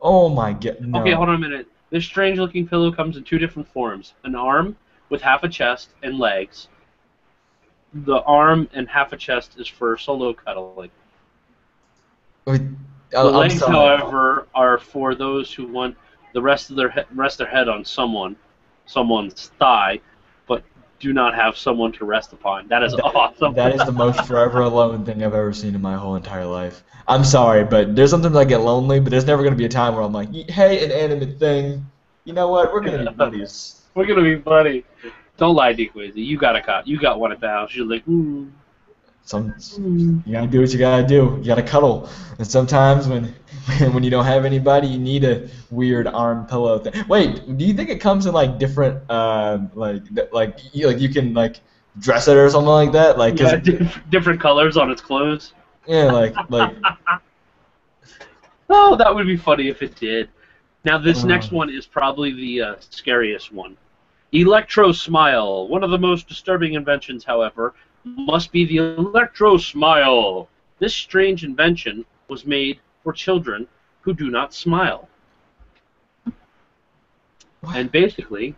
Oh my God. No. Okay, hold on a minute. This strange-looking pillow comes in two different forms. An arm with half a chest and legs. The arm and half a chest is for solo cuddling. The legs, however, are for those who want the rest of their head on someone's thigh, but do not have someone to rest upon. That is awesome. That is the most forever alone thing I've ever seen in my whole entire life. I'm sorry, but there's sometimes I get lonely, but there's never going to be a time where I'm like, hey, inanimate thing, you know what? We're going to be buddies. We're going to be buddies. Don't lie, Dequazy. You got one at the house. You're like, ooh. You gotta do what you gotta do. You gotta cuddle. And sometimes when you don't have anybody, you need a weird arm pillow thing. Wait, do you think it comes in like different like you can like dress it or something like that? Like different colors on its clothes. Yeah, like. Oh, that would be funny if it did. Now this next one is probably the scariest one. Electro Smile. One of the most disturbing inventions, however, must be the Electro Smile. This strange invention was made for children who do not smile. What? And basically,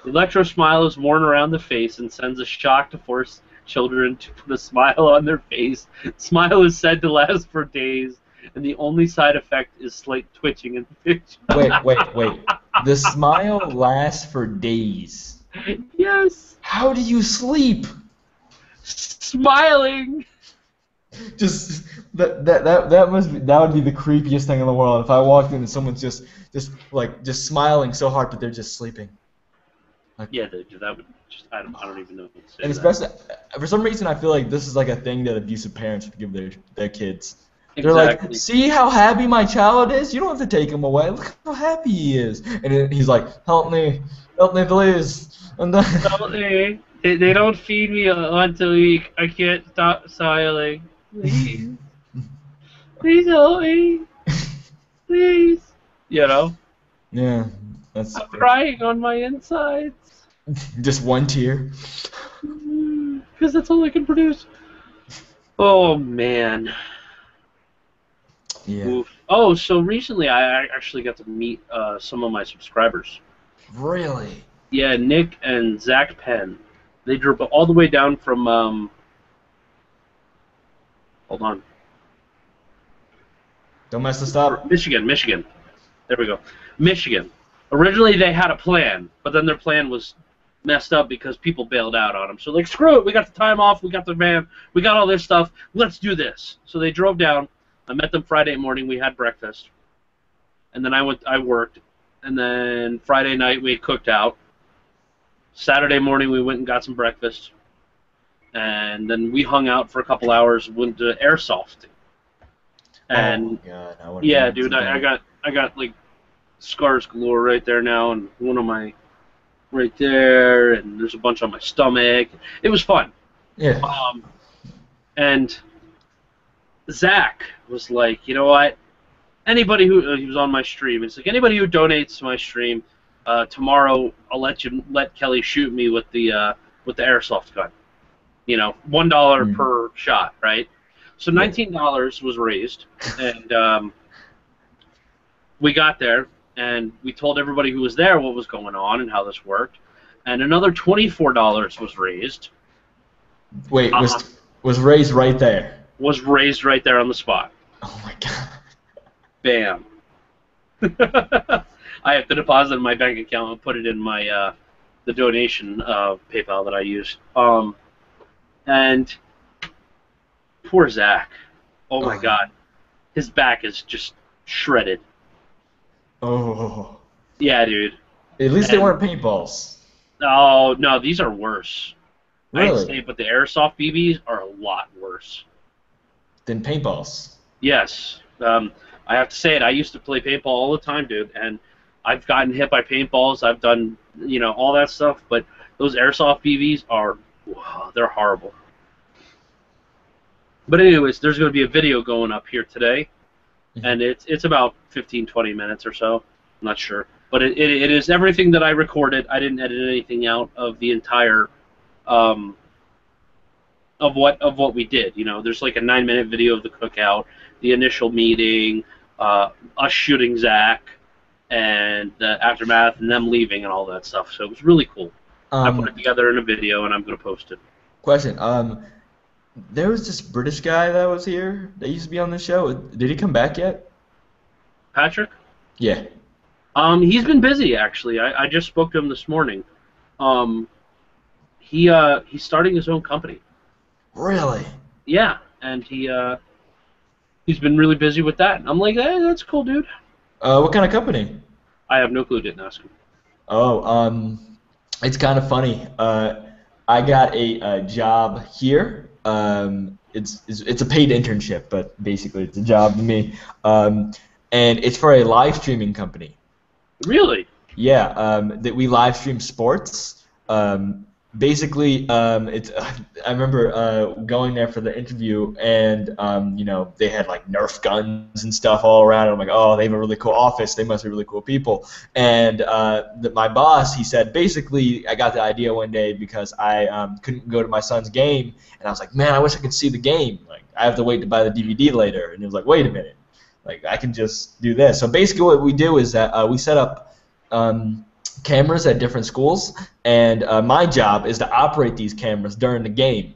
the Electro Smile is worn around the face and sends a shock to force children to put a smile on their face. Smile is said to last for days, and the only side effect is slight twitching in the picture. Wait. The smile lasts for days. Yes. How do you sleep? Smiling. Just that would be the creepiest thing in the world if I walked in and someone's just smiling so hard but they're just sleeping. Like, yeah, that would just I don't even know what to say. And especially for some reason I feel like this is like a thing that abusive parents would give their kids. Exactly. They're like, see how happy my child is? You don't have to take him away. Look how happy he is. And then he's like, help me please. And then help me. They don't feed me once a week. I can't stop smiling. Please. Please help me. Please. You know? Yeah. I'm crying on my insides. Just one tear. Because that's all I can produce. Oh, man. Yeah. Oof. Oh, so recently I actually got to meet some of my subscribers. Really? Yeah, Nick and Zach Penn. They drove all the way down from Hold on. Don't mess this up. Michigan. There we go. Michigan. Originally, they had a plan, but then their plan was messed up because people bailed out on them. So, like, screw it. We got the time off. We got the van. We got all this stuff. Let's do this. So they drove down. I met them Friday morning. We had breakfast. And then I worked. And then Friday night, we cooked out. Saturday morning, we went and got some breakfast. And then we hung out for a couple hours, went to airsoft. And yeah, dude, I got like scars galore right there now, and one on my right there, and there's a bunch on my stomach. It was fun. Yeah. And Zach was like, you know what? Anybody who he was on my stream, it's like anybody who donates to my stream, tomorrow I'll let Kelly shoot me with the airsoft gun. You know, $1 per shot, right? So $19 was raised, and we got there, and we told everybody who was there what was going on and how this worked, and another $24 was raised. Wait, was raised right there? Was raised right there on the spot. Oh my god. Bam. I have to deposit in my bank account and put it in my the donation PayPal that I use. And poor Zach. Oh my god. His back is just shredded. Oh. Yeah, dude. At least they weren't paintballs. Oh, no, these are worse. Really? I'd say, but the airsoft BBs are a lot worse. Than paintballs. Yes. I have to say it. I used to play paintball all the time, dude, and I've gotten hit by paintballs. I've done, you know, all that stuff, but those airsoft BBs are, they're horrible. But anyways, there's going to be a video going up here today, and it's about 15, 20 minutes or so. I'm not sure. But it is everything that I recorded. I didn't edit anything out of the entire of what we did. You know, there's like a 9-minute video of the cookout, the initial meeting, us shooting Zach, and the aftermath, and them leaving and all that stuff. So it was really cool. I put it together in a video, and I'm going to post it. Question. There was this British guy that was here that used to be on the show. Did he come back yet? Patrick? Yeah. He's been busy, actually. I just spoke to him this morning. He's starting his own company. Really? Yeah, and he's been really busy with that. I'm like, hey, that's cool, dude. What kind of company? I have no clue. Didn't ask him. Oh, it's kind of funny. I got a job here. It's a paid internship, but basically it's a job to me. And it's for a live streaming company. Really? Yeah. That we live stream sports. Basically, I remember going there for the interview, and you know, they had like Nerf guns and stuff all around. And I'm like, oh, they have a really cool office. They must be really cool people. And my boss, he said, basically, I got the idea one day because I couldn't go to my son's game, and I was like, man, I wish I could see the game. Like, I have to wait to buy the DVD later. And he was like, wait a minute, like I can just do this. So basically, what we do is that we set up cameras at different schools, and my job is to operate these cameras during the game,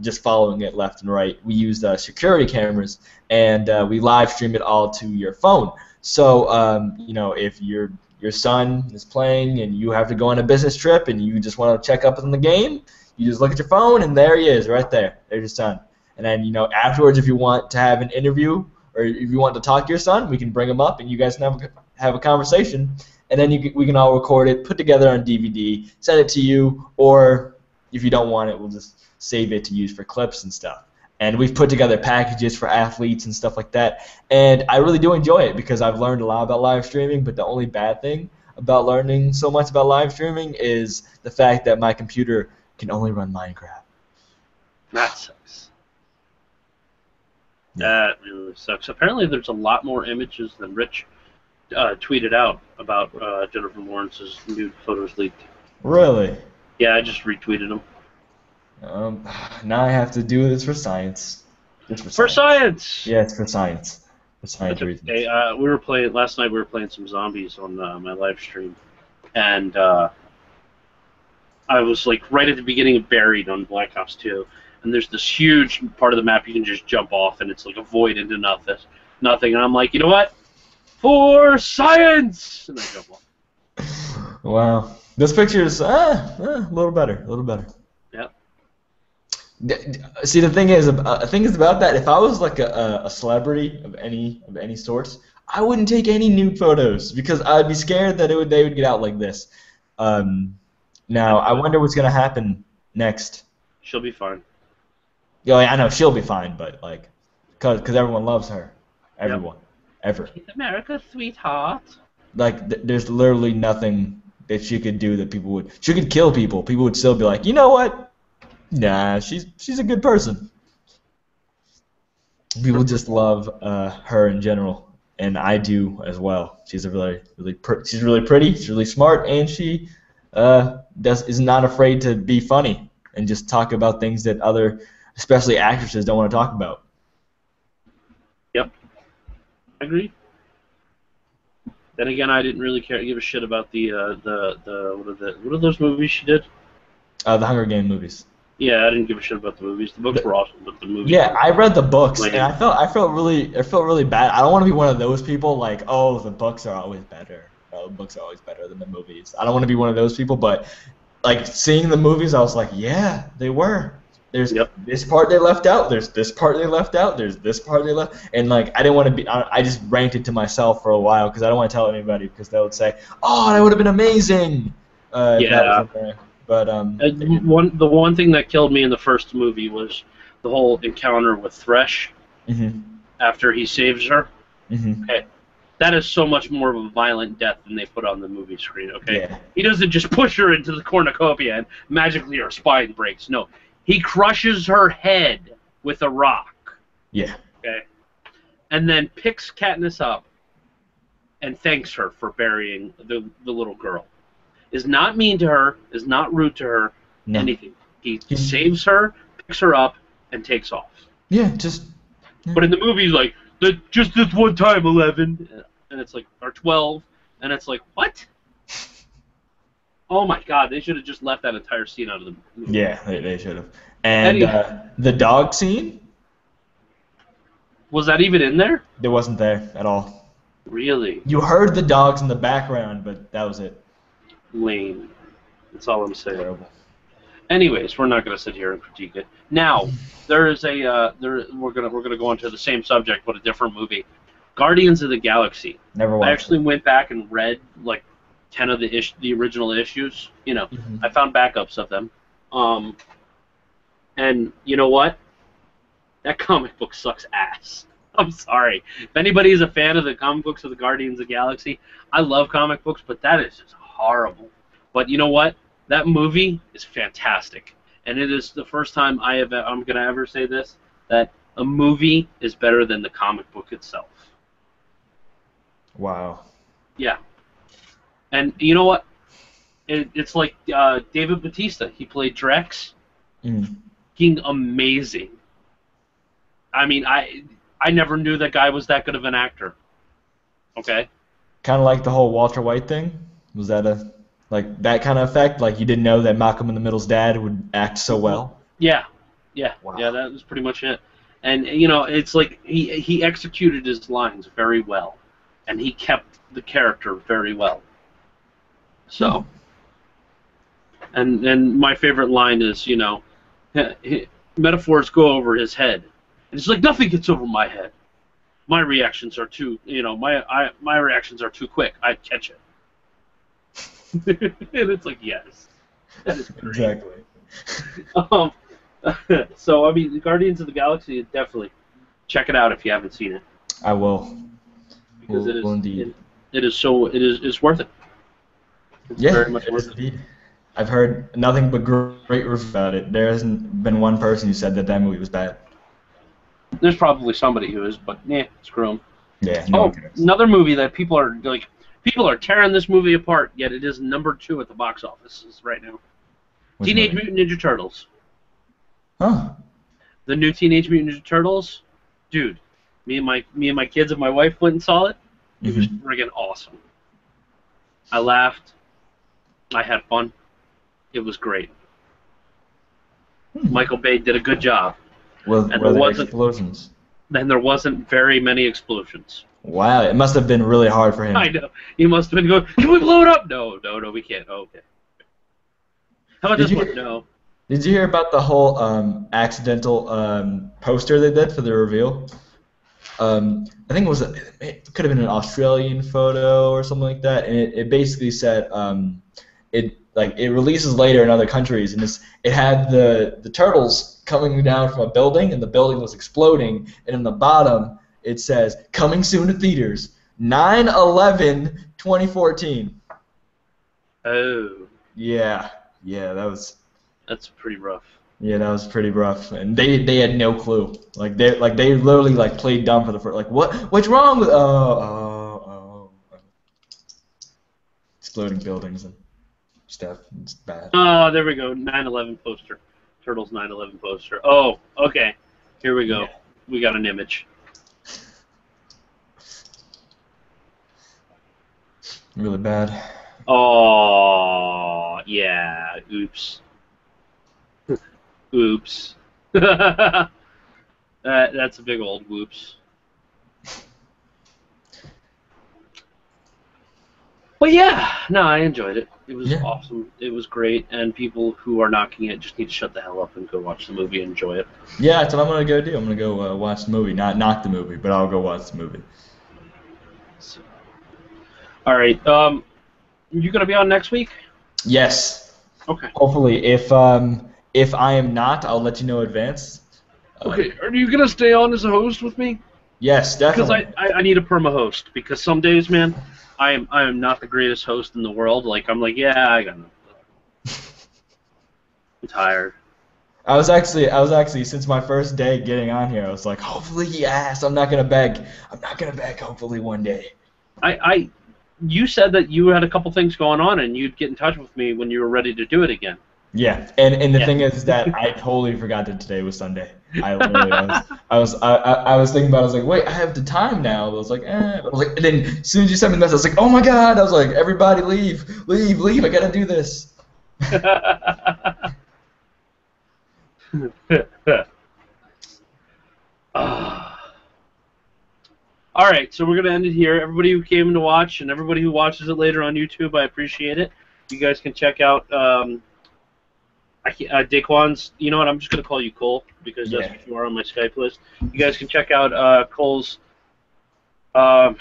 just following it left and right. We use security cameras, and we live stream it all to your phone. So you know, if your son is playing and you have to go on a business trip and you just want to check up on the game, you just look at your phone and there he is, right there. There's your son. And then, you know, afterwards, if you want to have an interview or if you want to talk to your son, we can bring him up and you guys can have a conversation. And then we can all record it, put together on DVD, send it to you, or if you don't want it, we'll just save it to use for clips and stuff. And we've put together packages for athletes and stuff like that. And I really do enjoy it because I've learned a lot about live streaming, but the only bad thing about learning so much about live streaming is the fact that my computer can only run Minecraft. That sucks. That really sucks. Apparently there's a lot more images than Rich tweeted out about Jennifer Lawrence's nude photos leaked. Really? Yeah, I just retweeted them. Now I have to do this for science. It's for science! Yeah, it's for science. For science reasons. Okay, we were playing last night. We were playing some zombies on my live stream, and I was like right at the beginning of Buried on Black Ops 2, and there's this huge part of the map you can just jump off, and it's like a void into nothing. And I'm like, you know what? For science! And I jump off. Wow. This picture is a little better. A little better. Yep. See, the thing is about that. If I was like a celebrity of any sorts, I wouldn't take any nude photos because I'd be scared that they would get out like this. Now I wonder what's gonna happen next. She'll be fine. Yeah, I know she'll be fine, but like, cause everyone loves her, everyone, ever. She's America's sweetheart. Like, there's literally nothing that she could do that people would. She could kill people. People would still be like, you know what? Nah, she's a good person. People just love her in general, and I do as well. She's she's really pretty. She's really smart, and she is not afraid to be funny and just talk about things that other, especially actresses, don't want to talk about. Yep. Agreed. Then again, I didn't really give a shit about the what are those movies she did? The Hunger Games movies. Yeah, I didn't give a shit about the movies. The books were awesome, but the movies. Yeah, I read the books, Like, and I felt really bad. I don't want to be one of those people like, oh, the books are always better. Oh, the books are always better than the movies. I don't want to be one of those people, but like seeing the movies, I was like, yeah, they were. There's this part they left out. There's this part they left out. There's this part they left, and like I didn't want to be. I just ranted to myself for a while because I don't want to tell anybody because they would say, oh, that would have been amazing. If that was in there. But the one thing that killed me in the first movie was the whole encounter with Thresh after he saves her. Okay, that is so much more of a violent death than they put on the movie screen. Okay, Yeah. He doesn't just push her into the cornucopia and magically her spine breaks. No, he crushes her head with a rock. Yeah. Okay, and then picks Katniss up and thanks her for burying the little girl. Is not mean to her, is not rude to her, anything. He saves her, picks her up, and takes off. Yeah, just. Yeah. But in the movie, he's like, just this one time, 11, and it's like, or 12, and it's like, what? Oh my God, they should have just left that entire scene out of the movie. Yeah, they should have. And the dog scene? Was that even in there? It wasn't there at all. Really? You heard the dogs in the background, but that was it. Lame. That's all I'm saying. Terrible. Anyways, we're not going to sit here and critique it. Now, there is we're gonna go into the same subject but a different movie. Guardians of the Galaxy. Never watched. I actually went back and read like 10 of the original issues. You know, I found backups of them. And you know what? That comic book sucks ass. I'm sorry. If anybody is a fan of the comic books of the Guardians of the Galaxy, I love comic books, but that is just horrible. But you know what? That movie is fantastic. And it is the first time I'm going to ever say this, that a movie is better than the comic book itself. Wow. Yeah. And you know what? It's like David Bautista. He played Drax. Fucking amazing. I mean, I never knew that guy was that good of an actor. Okay? Kind of like the whole Walter White thing? Was that that kind of effect? Like you didn't know that Malcolm in the Middle's dad would act so well? Yeah. Wow. Yeah, that was pretty much it. And, you know, it's like he executed his lines very well. And he kept the character very well. So, and my favorite line is, you know, metaphors go over his head. And it's like, nothing gets over my head. My reactions are too, you know, my reactions are too quick. I catch it. And it's like, yes. That is great. Exactly. So, I mean, the Guardians of the Galaxy, definitely check it out if you haven't seen it. I will. Because it is indeed. It's worth it. It's very much worth it. Indeed. I've heard nothing but great reviews about it. There hasn't been one person who said that movie was bad. There's probably somebody who is, but screw them. Yeah. No one cares. Another movie that people are tearing this movie apart. Yet it is number 2 at the box office right now. Which Teenage movie? Mutant Ninja Turtles. Huh. The new Teenage Mutant Ninja Turtles, dude. Me and my kids and my wife went and saw it. It was friggin' awesome. I laughed. I had fun. It was great. Michael Bay did a good job, Were and there explosions? there wasn't very many explosions. Wow, it must have been really hard for him. I know. He must have been going, can we blow it up? No, we can't. Oh, okay. How about Did this you one? No. Did you hear about the whole accidental poster they did for the reveal? I think it could have been an Australian photo or something like that, and it basically said it releases later in other countries, and it had the turtles coming down from a building, and the building was exploding, and in the bottom it says coming soon to theaters 9/11/2014. Oh, Yeah, that's pretty rough. yeah, that was pretty rough, and they had no clue. They literally played dumb for the first what's wrong with exploding buildings and stuff. It's bad. Oh, there we go. 9/11 poster. Turtles 9/11 poster. Oh, okay. Here we go. Yeah. We got an image. Really bad. Oh, yeah. Oops. Oops. That's a big old whoops. But yeah, no, I enjoyed it. It was awesome. It was great, and people who are knocking it just need to shut the hell up and go watch the movie and enjoy it. Yeah, that's what I'm gonna go do. I'm gonna go watch the movie. Not knock the movie, but I'll go watch the movie. So, all right. You gonna be on next week? Yes. Okay. Hopefully, if I am not, I'll let you know in advance. Okay. Are you gonna stay on as a host with me? Yes, definitely. Because I need a perma host. Because some days, man, I am not the greatest host in the world. I'm like, yeah, I got nothing. I'm tired. I was actually since my first day getting on here, I was like, hopefully he asks. I'm not gonna beg. Hopefully one day. You said that you had a couple things going on, and you'd get in touch with me when you were ready to do it again. Yeah, and the thing is that I totally forgot that today was Sunday. I was thinking about it, I was like, wait, I have the time now. I was like, and then as soon as you sent me the message, I was like, oh my god! I was like, everybody leave, I gotta do this. All right, so we're gonna end it here. Everybody who came to watch, and everybody who watches it later on YouTube, I appreciate it. You guys can check out Daquan's. You know what? I'm just gonna call you Cole because that's what you are on my Skype list. You guys can check out Cole's that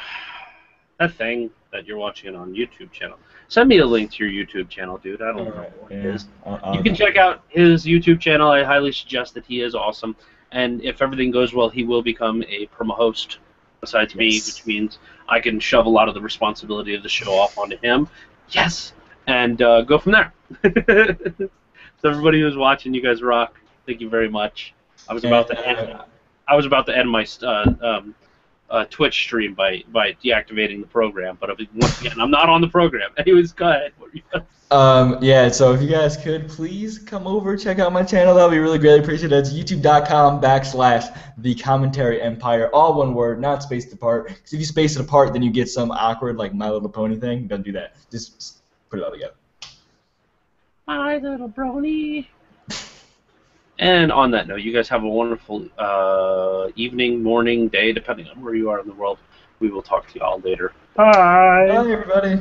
thing that you're watching it on YouTube channel. Send me a link to your YouTube channel, dude. I don't know what it is. You can check out his YouTube channel. I highly suggest that. He is awesome, and if everything goes well, he will become a perma host besides me, which means I can shove a lot of the responsibility of the show off onto him. Yes, and go from there. So everybody who's watching, you guys rock. Thank you very much. I was about to end my Twitch stream by deactivating the program, but once again, I'm not on the program. Anyways, go ahead. Yeah, so if you guys could please come over, check out my channel, that would be really greatly appreciated. It's youtube.com/The Commentary Empire, all one word, not spaced apart. Because if you space it apart, then you get some awkward, My Little Pony thing. Don't do that. Just put it all together. My little brony. And on that note, you guys have a wonderful evening, morning, day, depending on where you are in the world. We will talk to you all later. Bye. Bye, everybody.